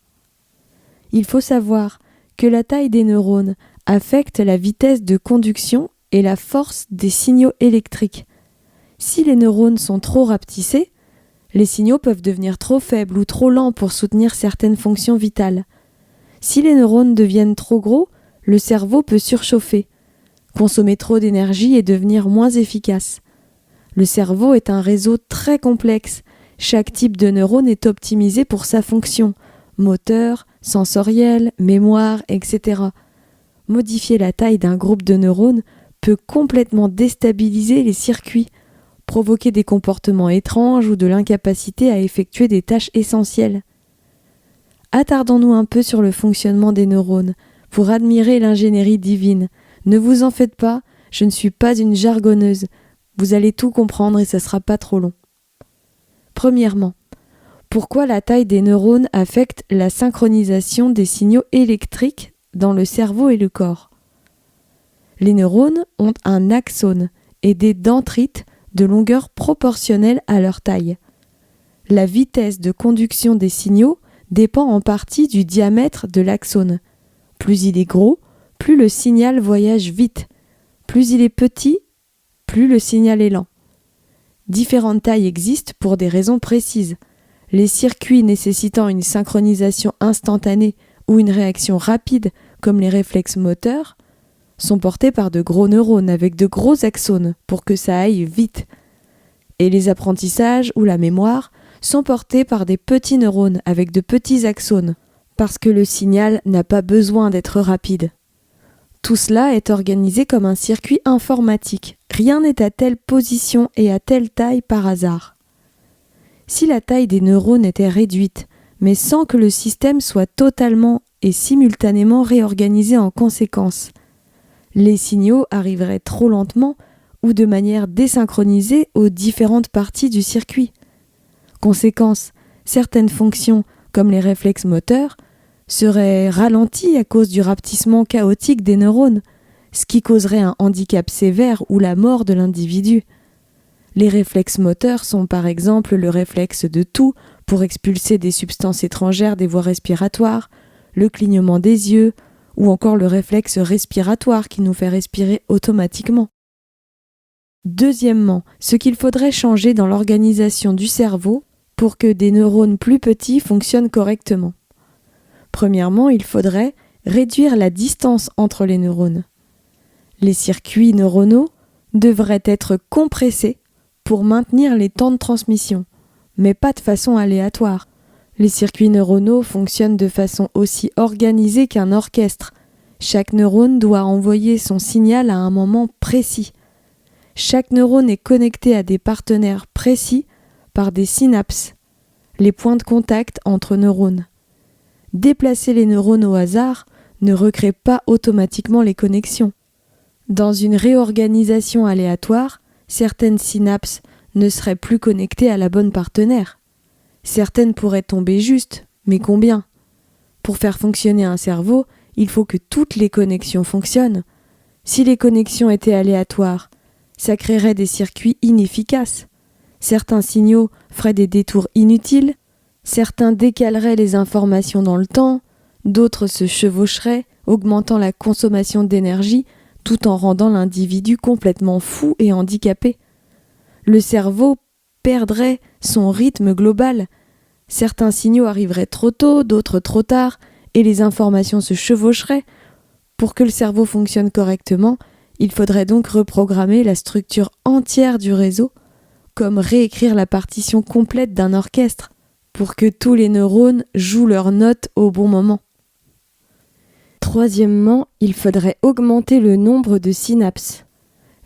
Il faut savoir que la taille des neurones affecte la vitesse de conduction et la force des signaux électriques. Si les neurones sont trop rapetissés, les signaux peuvent devenir trop faibles ou trop lents pour soutenir certaines fonctions vitales. Si les neurones deviennent trop gros, le cerveau peut surchauffer, consommer trop d'énergie et devenir moins efficace. Le cerveau est un réseau très complexe. Chaque type de neurone est optimisé pour sa fonction, moteur, sensorielle, mémoire, etc. Modifier la taille d'un groupe de neurones peut complètement déstabiliser les circuits, provoquer des comportements étranges ou de l'incapacité à effectuer des tâches essentielles. Attardons-nous un peu sur le fonctionnement des neurones pour admirer l'ingénierie divine. Ne vous en faites pas, je ne suis pas une jargonneuse. Vous allez tout comprendre et ça sera pas trop long. Premièrement, pourquoi la taille des neurones affecte la synchronisation des signaux électriques dans le cerveau et le corps? Les neurones ont un axone et des dendrites de longueur proportionnelle à leur taille. La vitesse de conduction des signaux dépend en partie du diamètre de l'axone. Plus il est gros, plus le signal voyage vite. Plus il est petit, plus le signal est lent. Différentes tailles existent pour des raisons précises. Les circuits nécessitant une synchronisation instantanée ou une réaction rapide, comme les réflexes moteurs, sont portés par de gros neurones avec de gros axones pour que ça aille vite. Et les apprentissages ou la mémoire sont portés par des petits neurones avec de petits axones, parce que le signal n'a pas besoin d'être rapide. Tout cela est organisé comme un circuit informatique. Rien n'est à telle position et à telle taille par hasard. Si la taille des neurones était réduite, mais sans que le système soit totalement et simultanément réorganisé en conséquence, les signaux arriveraient trop lentement ou de manière désynchronisée aux différentes parties du circuit. Conséquence, certaines fonctions, comme les réflexes moteurs, seraient ralenties à cause du rapetissement chaotique des neurones, ce qui causerait un handicap sévère ou la mort de l'individu. Les réflexes moteurs sont par exemple le réflexe de toux pour expulser des substances étrangères des voies respiratoires, le clignement des yeux, ou encore le réflexe respiratoire qui nous fait respirer automatiquement. Deuxièmement, ce qu'il faudrait changer dans l'organisation du cerveau pour que des neurones plus petits fonctionnent correctement. Premièrement, il faudrait réduire la distance entre les neurones. Les circuits neuronaux devraient être compressés pour maintenir les temps de transmission, mais pas de façon aléatoire. Les circuits neuronaux fonctionnent de façon aussi organisée qu'un orchestre. Chaque neurone doit envoyer son signal à un moment précis. Chaque neurone est connecté à des partenaires précis par des synapses, les points de contact entre neurones. Déplacer les neurones au hasard ne recrée pas automatiquement les connexions. Dans une réorganisation aléatoire, certaines synapses ne seraient plus connectées à la bonne partenaire. Certaines pourraient tomber juste, mais combien ? Pour faire fonctionner un cerveau, il faut que toutes les connexions fonctionnent. Si les connexions étaient aléatoires, ça créerait des circuits inefficaces. Certains signaux feraient des détours inutiles, certains décaleraient les informations dans le temps, d'autres se chevaucheraient, augmentant la consommation d'énergie tout en rendant l'individu complètement fou et handicapé. Le cerveau perdrait son rythme global. Certains signaux arriveraient trop tôt, d'autres trop tard, et les informations se chevaucheraient. Pour que le cerveau fonctionne correctement, il faudrait donc reprogrammer la structure entière du réseau, comme réécrire la partition complète d'un orchestre, pour que tous les neurones jouent leurs notes au bon moment. Troisièmement, il faudrait augmenter le nombre de synapses.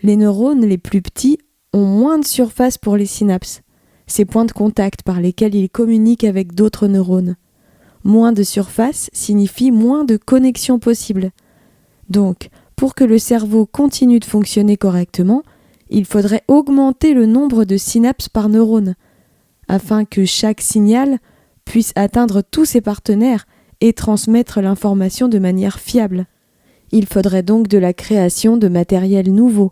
Les neurones les plus petits ont moins de surface pour les synapses, ces points de contact par lesquels ils communiquent avec d'autres neurones. Moins de surface signifie moins de connexions possibles. Donc, pour que le cerveau continue de fonctionner correctement, il faudrait augmenter le nombre de synapses par neurone, afin que chaque signal puisse atteindre tous ses partenaires et transmettre l'information de manière fiable. Il faudrait donc de la création de matériel nouveau,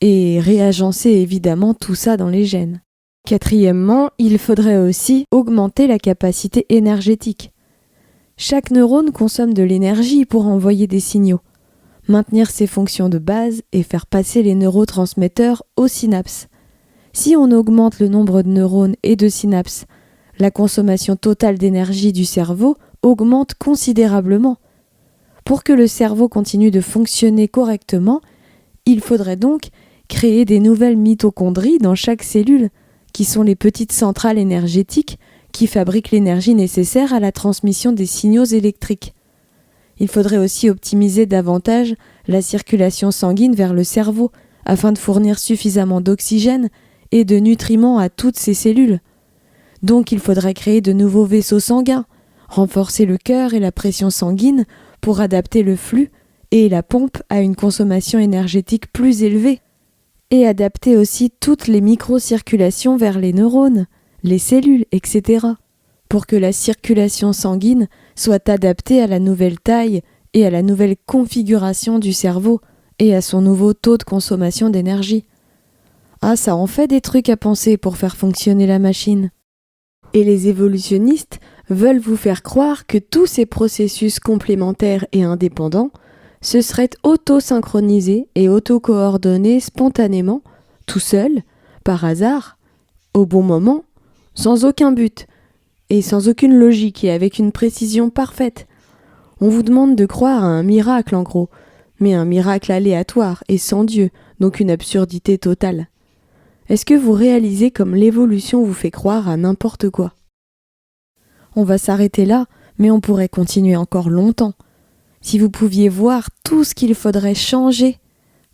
et réagencer évidemment tout ça dans les gènes. Quatrièmement, il faudrait aussi augmenter la capacité énergétique. Chaque neurone consomme de l'énergie pour envoyer des signaux, maintenir ses fonctions de base et faire passer les neurotransmetteurs aux synapses. Si on augmente le nombre de neurones et de synapses, la consommation totale d'énergie du cerveau augmente considérablement. Pour que le cerveau continue de fonctionner correctement, il faudrait donc créer des nouvelles mitochondries dans chaque cellule, qui sont les petites centrales énergétiques qui fabriquent l'énergie nécessaire à la transmission des signaux électriques. Il faudrait aussi optimiser davantage la circulation sanguine vers le cerveau afin de fournir suffisamment d'oxygène et de nutriments à toutes ces cellules. Donc il faudrait créer de nouveaux vaisseaux sanguins, renforcer le cœur et la pression sanguine pour adapter le flux et la pompe à une consommation énergétique plus élevée, et adapter aussi toutes les microcirculations vers les neurones, les cellules, etc., pour que la circulation sanguine soit adaptée à la nouvelle taille et à la nouvelle configuration du cerveau et à son nouveau taux de consommation d'énergie. Ah, ça en fait des trucs à penser pour faire fonctionner la machine. Et les évolutionnistes veulent vous faire croire que tous ces processus complémentaires et indépendants se seraient auto-synchronisés et auto-coordonnés spontanément, tout seuls, par hasard, au bon moment, sans aucun but, et sans aucune logique et avec une précision parfaite. On vous demande de croire à un miracle en gros, mais un miracle aléatoire et sans Dieu, donc une absurdité totale. Est-ce que vous réalisez comme l'évolution vous fait croire à n'importe quoi ? On va s'arrêter là, mais on pourrait continuer encore longtemps. Si vous pouviez voir tout ce qu'il faudrait changer,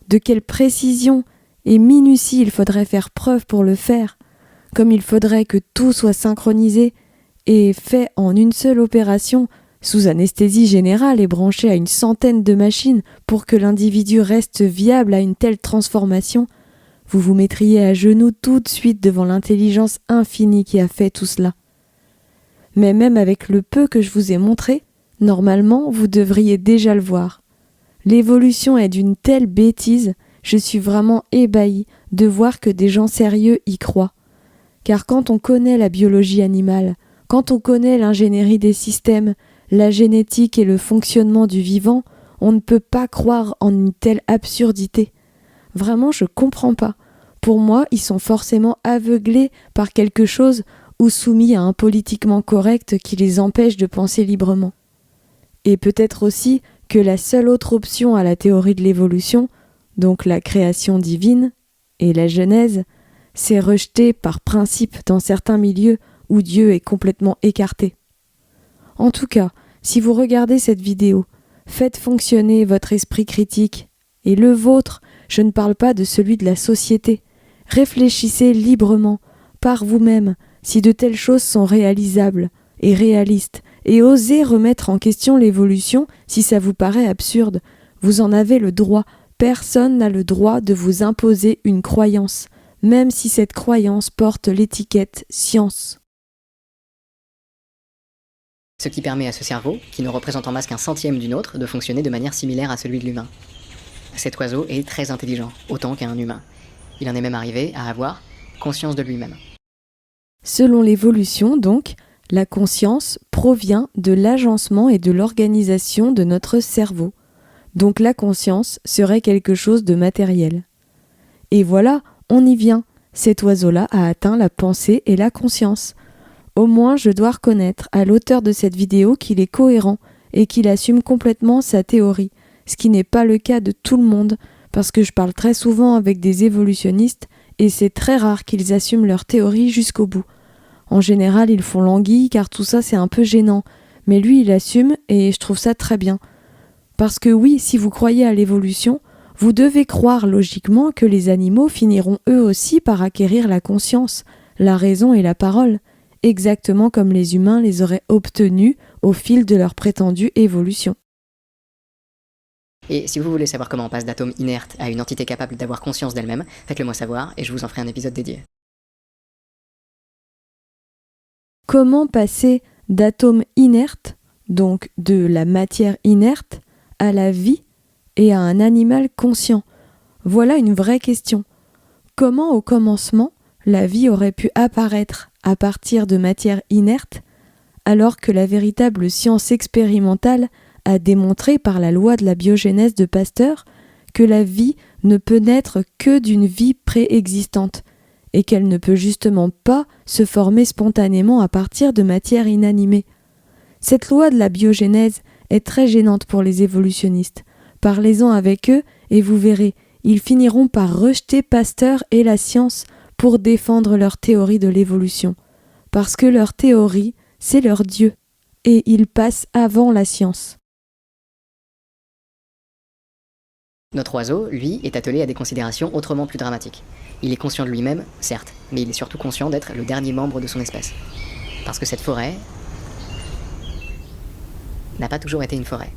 de quelle précision et minutie il faudrait faire preuve pour le faire, comme il faudrait que tout soit synchronisé et fait en une seule opération, sous anesthésie générale et branché à une centaine de machines pour que l'individu reste viable à une telle transformation, vous vous mettriez à genoux tout de suite devant l'intelligence infinie qui a fait tout cela. Mais même avec le peu que je vous ai montré, normalement, vous devriez déjà le voir. L'évolution est d'une telle bêtise, je suis vraiment ébahi de voir que des gens sérieux y croient. Car quand on connaît la biologie animale, quand on connaît l'ingénierie des systèmes, la génétique et le fonctionnement du vivant, on ne peut pas croire en une telle absurdité. Vraiment, je comprends pas. Pour moi, ils sont forcément aveuglés par quelque chose ou soumis à un politiquement correct qui les empêche de penser librement. Et peut-être aussi que la seule autre option à la théorie de l'évolution donc la création divine, et la Genèse, c'est rejeté par principe dans certains milieux où Dieu est complètement écarté. En tout cas, si vous regardez cette vidéo, faites fonctionner votre esprit critique, et le vôtre, je ne parle pas de celui de la société. Réfléchissez librement, par vous-même, si de telles choses sont réalisables et réalistes, et osez remettre en question l'évolution si ça vous paraît absurde. Vous en avez le droit. Personne n'a le droit de vous imposer une croyance, même si cette croyance porte l'étiquette science. Ce qui permet à ce cerveau, qui ne représente en masse qu'un centième du nôtre, de fonctionner de manière similaire à celui de l'humain. Cet oiseau est très intelligent, autant qu'un humain. Il en est même arrivé à avoir conscience de lui-même. Selon l'évolution, donc, la conscience provient de l'agencement et de l'organisation de notre cerveau. Donc la conscience serait quelque chose de matériel. Et voilà, on y vient. Cet oiseau-là a atteint la pensée et la conscience. Au moins, je dois reconnaître à l'auteur de cette vidéo qu'il est cohérent et qu'il assume complètement sa théorie, ce qui n'est pas le cas de tout le monde, parce que je parle très souvent avec des évolutionnistes et c'est très rare qu'ils assument leur théorie jusqu'au bout. En général, ils font languille car tout ça c'est un peu gênant, mais lui il assume et je trouve ça très bien. Parce que oui, si vous croyez à l'évolution, vous devez croire logiquement que les animaux finiront eux aussi par acquérir la conscience, la raison et la parole, exactement comme les humains les auraient obtenus au fil de leur prétendue évolution. Et si vous voulez savoir comment on passe d'atomes inertes à une entité capable d'avoir conscience d'elle-même, faites-le moi savoir et je vous en ferai un épisode dédié. Comment passer d'atomes inertes, donc de la matière inerte, à la vie et à un animal conscient? Voilà une vraie question. Comment au commencement la vie aurait pu apparaître à partir de matière inerte, alors que la véritable science expérimentale a démontré par la loi de la biogénèse de Pasteur que la vie ne peut naître que d'une vie préexistante, et qu'elle ne peut justement pas se former spontanément à partir de matière inanimée. Cette loi de la biogénèse est très gênante pour les évolutionnistes. Parlez-en avec eux et vous verrez, ils finiront par rejeter Pasteur et la science pour défendre leur théorie de l'évolution. Parce que leur théorie, c'est leur Dieu, et ils passent avant la science. Notre oiseau, lui, est attelé à des considérations autrement plus dramatiques. Il est conscient de lui-même, certes, mais il est surtout conscient d'être le dernier membre de son espèce. Parce que cette forêt n'a pas toujours été une forêt.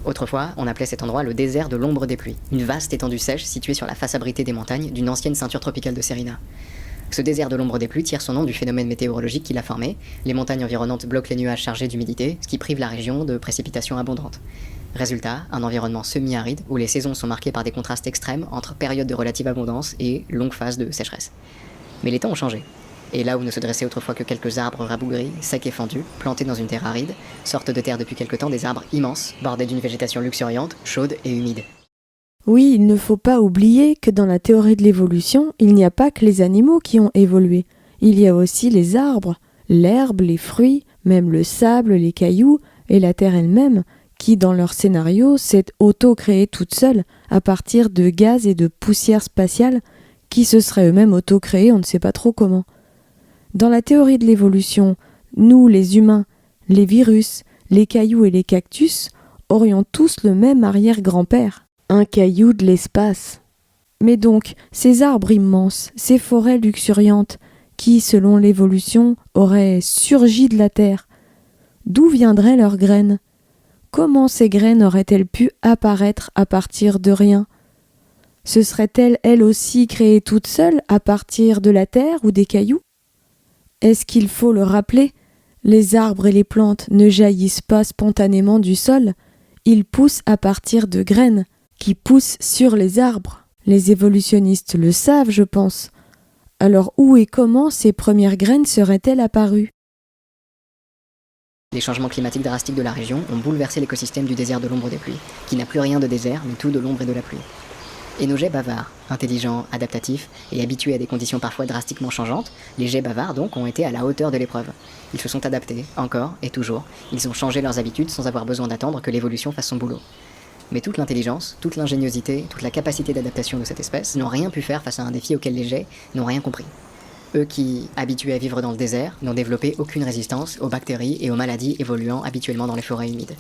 Autrefois, on appelait cet endroit le désert de l'ombre des pluies, une vaste étendue sèche située sur la face abritée des montagnes d'une ancienne ceinture tropicale de Serina. Ce désert de l'ombre des pluies tire son nom du phénomène météorologique qui l'a formé. Les montagnes environnantes bloquent les nuages chargés d'humidité, ce qui prive la région de précipitations abondantes. Résultat, un environnement semi-aride où les saisons sont marquées par des contrastes extrêmes entre périodes de relative abondance et longues phases de sécheresse. Mais les temps ont changé. Et là où ne se dressaient autrefois que quelques arbres rabougris, secs et fendus, plantés dans une terre aride, sortent de terre depuis quelque temps des arbres immenses, bordés d'une végétation luxuriante, chaude et humide. Oui, il ne faut pas oublier que dans la théorie de l'évolution, il n'y a pas que les animaux qui ont évolué. Il y a aussi les arbres, l'herbe, les fruits, même le sable, les cailloux et la terre elle-même, qui, dans leur scénario, s'est auto-créée toute seule à partir de gaz et de poussière spatiale qui se seraient eux-mêmes auto-créés, on ne sait pas trop comment. Dans la théorie de l'évolution, nous, les humains, les virus, les cailloux et les cactus aurions tous le même arrière-grand-père, un caillou de l'espace. Mais donc, ces arbres immenses, ces forêts luxuriantes, qui, selon l'évolution, auraient surgi de la terre, d'où viendraient leurs graines ? Comment ces graines auraient-elles pu apparaître à partir de rien ? Se seraient-elles, elles aussi, créées toutes seules à partir de la terre ou des cailloux ? Est-ce qu'il faut le rappeler ? Les arbres et les plantes ne jaillissent pas spontanément du sol, ils poussent à partir de graines qui poussent sur les arbres. Les évolutionnistes le savent, je pense. Alors où et comment ces premières graines seraient-elles apparues ? Les changements climatiques drastiques de la région ont bouleversé l'écosystème du désert de l'ombre des pluies, qui n'a plus rien de désert, mais tout de l'ombre et de la pluie. Et nos jets bavards, intelligents, adaptatifs et habitués à des conditions parfois drastiquement changeantes, les jets bavards donc ont été à la hauteur de l'épreuve. Ils se sont adaptés, encore et toujours, ils ont changé leurs habitudes sans avoir besoin d'attendre que l'évolution fasse son boulot. Mais toute l'intelligence, toute l'ingéniosité, toute la capacité d'adaptation de cette espèce n'ont rien pu faire face à un défi auquel les jets n'ont rien compris. Eux qui, habitués à vivre dans le désert, n'ont développé aucune résistance aux bactéries et aux maladies évoluant habituellement dans les forêts humides.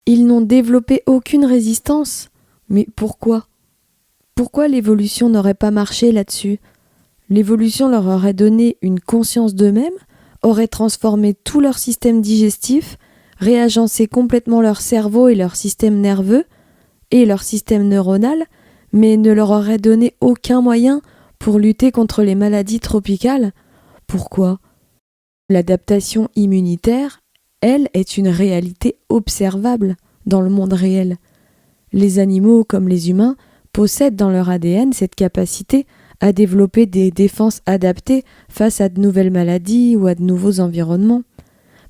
Ils n'ont développé aucune résistance? Mais pourquoi? Pourquoi l'évolution n'aurait pas marché là-dessus? L'évolution leur aurait donné une conscience d'eux-mêmes, aurait transformé tout leur système digestif, réagencé complètement leur cerveau et leur système nerveux et leur système neuronal, mais ne leur aurait donné aucun moyen pour lutter contre les maladies tropicales. Pourquoi? L'adaptation immunitaire, elle, est une réalité observable dans le monde réel. Les animaux, comme les humains, possèdent dans leur ADN cette capacité à développer des défenses adaptées face à de nouvelles maladies ou à de nouveaux environnements.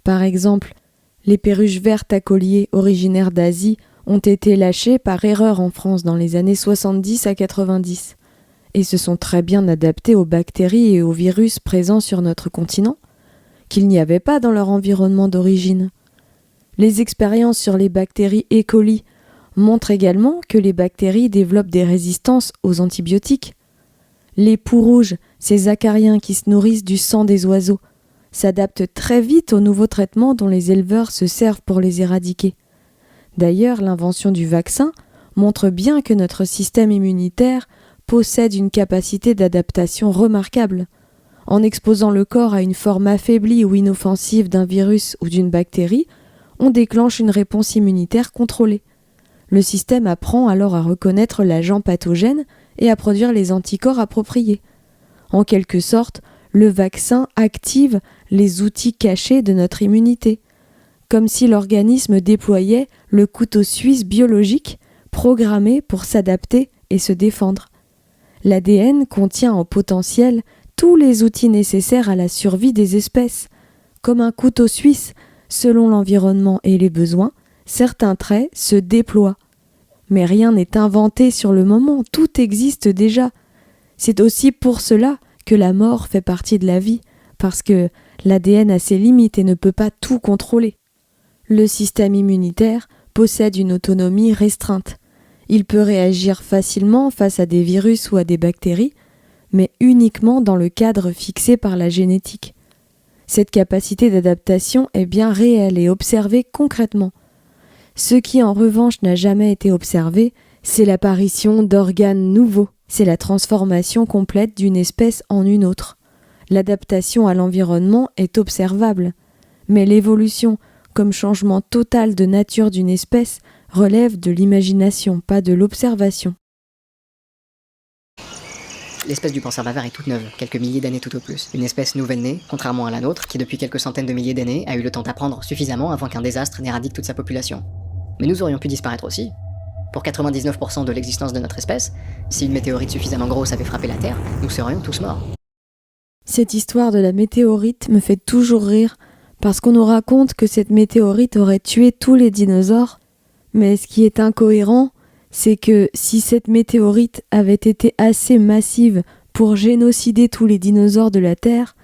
Par exemple, les perruches vertes à collier originaires d'Asie ont été lâchées par erreur en France dans les années 70 à 90 et se sont très bien adaptées aux bactéries et aux virus présents sur notre continent, qu'il n'y avait pas dans leur environnement d'origine. Les expériences sur les bactéries E. coli montrent également que les bactéries développent des résistances aux antibiotiques. Les poux rouges, ces acariens qui se nourrissent du sang des oiseaux, s'adaptent très vite aux nouveaux traitements dont les éleveurs se servent pour les éradiquer. D'ailleurs, l'invention du vaccin montre bien que notre système immunitaire possède une capacité d'adaptation remarquable. En exposant le corps à une forme affaiblie ou inoffensive d'un virus ou d'une bactérie, on déclenche une réponse immunitaire contrôlée. Le système apprend alors à reconnaître l'agent pathogène et à produire les anticorps appropriés. En quelque sorte, le vaccin active les outils cachés de notre immunité, comme si l'organisme déployait le couteau suisse biologique programmé pour s'adapter et se défendre. L'ADN contient en potentiel tous les outils nécessaires à la survie des espèces. Comme un couteau suisse, selon l'environnement et les besoins, certains traits se déploient. Mais rien n'est inventé sur le moment, tout existe déjà. C'est aussi pour cela que la mort fait partie de la vie, parce que l'ADN a ses limites et ne peut pas tout contrôler. Le système immunitaire possède une autonomie restreinte. Il peut réagir facilement face à des virus ou à des bactéries, mais uniquement dans le cadre fixé par la génétique. Cette capacité d'adaptation est bien réelle et observée concrètement. Ce qui en revanche n'a jamais été observé, c'est l'apparition d'organes nouveaux, c'est la transformation complète d'une espèce en une autre. L'adaptation à l'environnement est observable, mais l'évolution, comme changement total de nature d'une espèce, relève de l'imagination, pas de l'observation. L'espèce du panser bavard est toute neuve, quelques milliers d'années tout au plus. Une espèce nouvelle-née, contrairement à la nôtre, qui depuis quelques centaines de milliers d'années a eu le temps d'apprendre suffisamment avant qu'un désastre n'éradique toute sa population. Mais nous aurions pu disparaître aussi. Pour 99% de l'existence de notre espèce, si une météorite suffisamment grosse avait frappé la Terre, nous serions tous morts. Cette histoire de la météorite me fait toujours rire, parce qu'on nous raconte que cette météorite aurait tué tous les dinosaures. Mais ce qui est incohérent, c'est que si cette météorite avait été assez massive pour génocider tous les dinosaures de la Terre,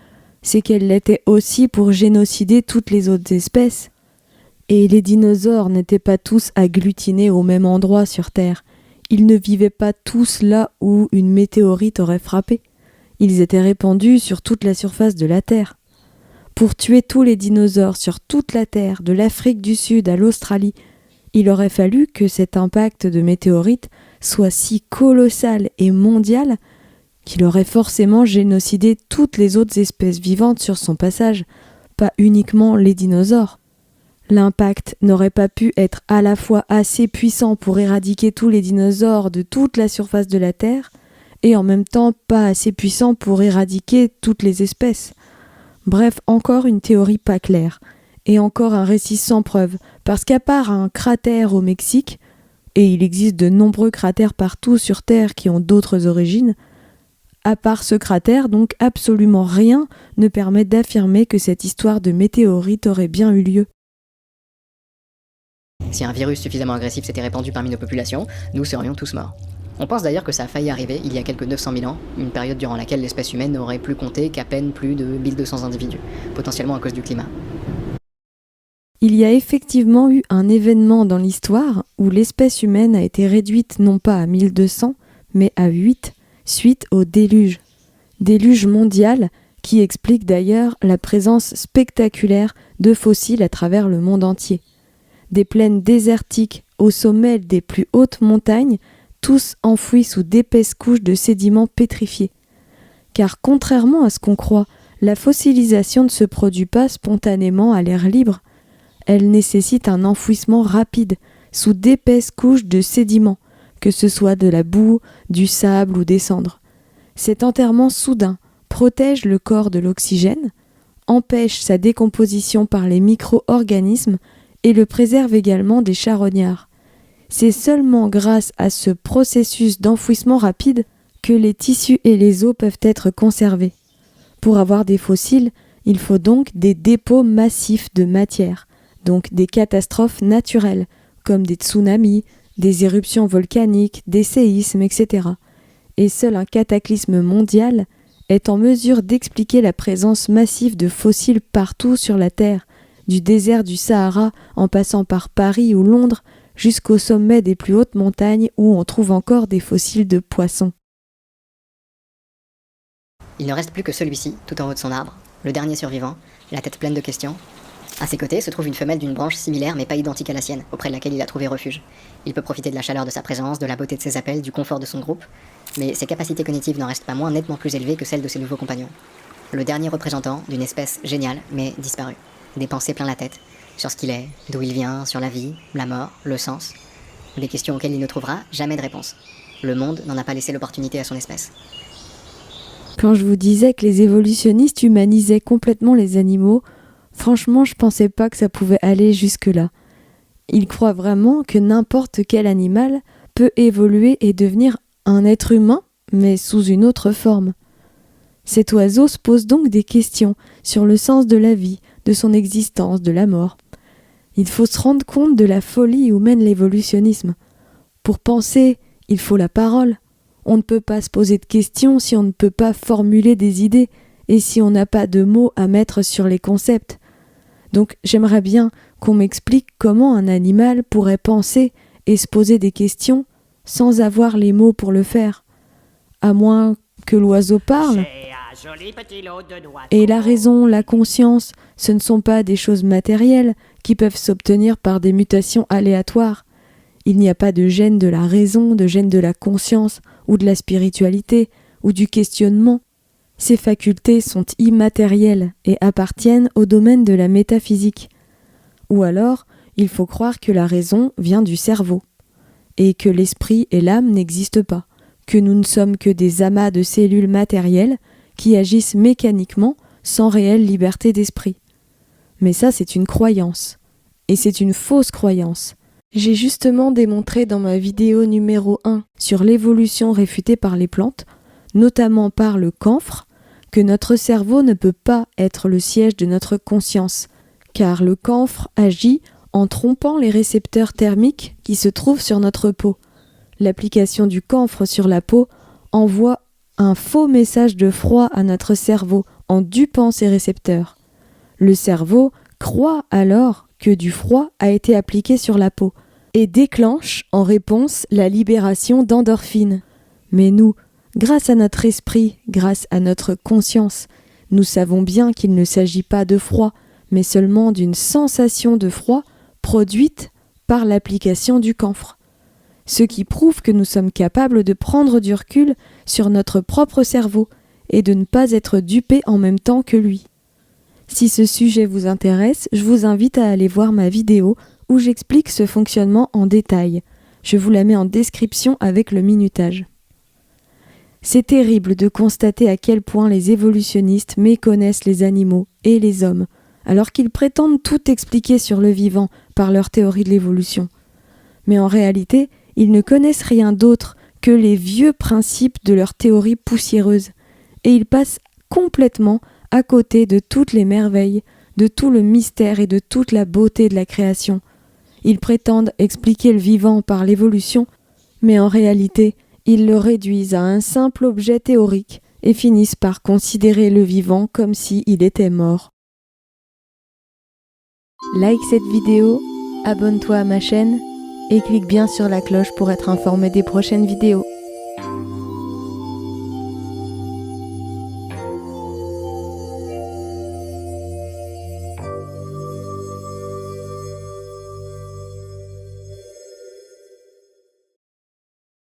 c'est qu'elle l'était aussi pour génocider toutes les autres espèces. Et les dinosaures n'étaient pas tous agglutinés au même endroit sur Terre. Ils ne vivaient pas tous là où une météorite aurait frappé. Ils étaient répandus sur toute la surface de la Terre. Pour tuer tous les dinosaures sur toute la Terre, de l'Afrique du Sud à l'Australie, il aurait fallu que cet impact de météorite soit si colossal et mondial qu'il aurait forcément génocidé toutes les autres espèces vivantes sur son passage, pas uniquement les dinosaures. L'impact n'aurait pas pu être à la fois assez puissant pour éradiquer tous les dinosaures de toute la surface de la Terre et en même temps pas assez puissant pour éradiquer toutes les espèces. Bref, encore une théorie pas claire. Et encore un récit sans preuve, parce qu'à part un cratère au Mexique, et il existe de nombreux cratères partout sur Terre qui ont d'autres origines, à part ce cratère, donc absolument rien ne permet d'affirmer que cette histoire de météorite aurait bien eu lieu. Si un virus suffisamment agressif s'était répandu parmi nos populations, nous serions tous morts. On pense d'ailleurs que ça a failli arriver il y a quelques 900 000 ans, une période durant laquelle l'espèce humaine n'aurait plus compté qu'à peine plus de 1200 individus, potentiellement à cause du climat. Il y a effectivement eu un événement dans l'histoire où l'espèce humaine a été réduite non pas à 1200, mais à 8, suite au déluge. Déluge mondial qui explique d'ailleurs la présence spectaculaire de fossiles à travers le monde entier. Des plaines désertiques au sommet des plus hautes montagnes, tous enfouis sous d'épaisses couches de sédiments pétrifiés. Car contrairement à ce qu'on croit, la fossilisation ne se produit pas spontanément à l'air libre. Elle nécessite un enfouissement rapide, sous d'épaisses couches de sédiments, que ce soit de la boue, du sable ou des cendres. Cet enterrement soudain protège le corps de l'oxygène, empêche sa décomposition par les micro-organismes et le préserve également des charognards. C'est seulement grâce à ce processus d'enfouissement rapide que les tissus et les os peuvent être conservés. Pour avoir des fossiles, il faut donc des dépôts massifs de matière, donc des catastrophes naturelles, comme des tsunamis, des éruptions volcaniques, des séismes, etc. Et seul un cataclysme mondial est en mesure d'expliquer la présence massive de fossiles partout sur la Terre, du désert du Sahara en passant par Paris ou Londres jusqu'au sommet des plus hautes montagnes où on trouve encore des fossiles de poissons. Il ne reste plus que celui-ci, tout en haut de son arbre, le dernier survivant, la tête pleine de questions. À ses côtés se trouve une femelle d'une branche similaire mais pas identique à la sienne, auprès de laquelle il a trouvé refuge. Il peut profiter de la chaleur de sa présence, de la beauté de ses appels, du confort de son groupe, mais ses capacités cognitives n'en restent pas moins nettement plus élevées que celles de ses nouveaux compagnons. Le dernier représentant d'une espèce géniale mais disparue, des pensées plein la tête, sur ce qu'il est, d'où il vient, sur la vie, la mort, le sens, des questions auxquelles il ne trouvera jamais de réponse. Le monde n'en a pas laissé l'opportunité à son espèce. Quand je vous disais que les évolutionnistes humanisaient complètement les animaux, franchement, je pensais pas que ça pouvait aller jusque-là. Ils croient vraiment que n'importe quel animal peut évoluer et devenir un être humain, mais sous une autre forme. Cet oiseau se pose donc des questions sur le sens de la vie, de son existence, de la mort. Il faut se rendre compte de la folie où mène l'évolutionnisme. Pour penser, il faut la parole. On ne peut pas se poser de questions si on ne peut pas formuler des idées et si on n'a pas de mots à mettre sur les concepts. Donc j'aimerais bien qu'on m'explique comment un animal pourrait penser et se poser des questions sans avoir les mots pour le faire. À moins que l'oiseau parle. Et la raison, la conscience, ce ne sont pas des choses matérielles qui peuvent s'obtenir par des mutations aléatoires. Il n'y a pas de gène de la raison, de gène de la conscience, ou de la spiritualité, ou du questionnement. Ces facultés sont immatérielles et appartiennent au domaine de la métaphysique. Ou alors, il faut croire que la raison vient du cerveau, et que l'esprit et l'âme n'existent pas, que nous ne sommes que des amas de cellules matérielles qui agissent mécaniquement sans réelle liberté d'esprit. Mais ça, c'est une croyance. Et c'est une fausse croyance. J'ai justement démontré dans ma vidéo numéro 1 sur l'évolution réfutée par les plantes, notamment par le camphre, que notre cerveau ne peut pas être le siège de notre conscience, car le camphre agit en trompant les récepteurs thermiques qui se trouvent sur notre peau. L'application du camphre sur la peau envoie un faux message de froid à notre cerveau en dupant ses récepteurs. Le cerveau croit alors que du froid a été appliqué sur la peau et déclenche en réponse la libération d'endorphines. Mais nous, grâce à notre esprit, grâce à notre conscience, nous savons bien qu'il ne s'agit pas de froid, mais seulement d'une sensation de froid produite par l'application du camphre. Ce qui prouve que nous sommes capables de prendre du recul sur notre propre cerveau et de ne pas être dupés en même temps que lui. Si ce sujet vous intéresse, je vous invite à aller voir ma vidéo où j'explique ce fonctionnement en détail. Je vous la mets en description avec le minutage. C'est terrible de constater à quel point les évolutionnistes méconnaissent les animaux et les hommes, alors qu'ils prétendent tout expliquer sur le vivant par leur théorie de l'évolution. Mais en réalité, ils ne connaissent rien d'autre que les vieux principes de leur théorie poussiéreuse, et ils passent complètement à côté de toutes les merveilles, de tout le mystère et de toute la beauté de la création. Ils prétendent expliquer le vivant par l'évolution, mais en réalité, ils le réduisent à un simple objet théorique et finissent par considérer le vivant comme s'il était mort. Like cette vidéo, abonne-toi à ma chaîne et clique bien sur la cloche pour être informé des prochaines vidéos.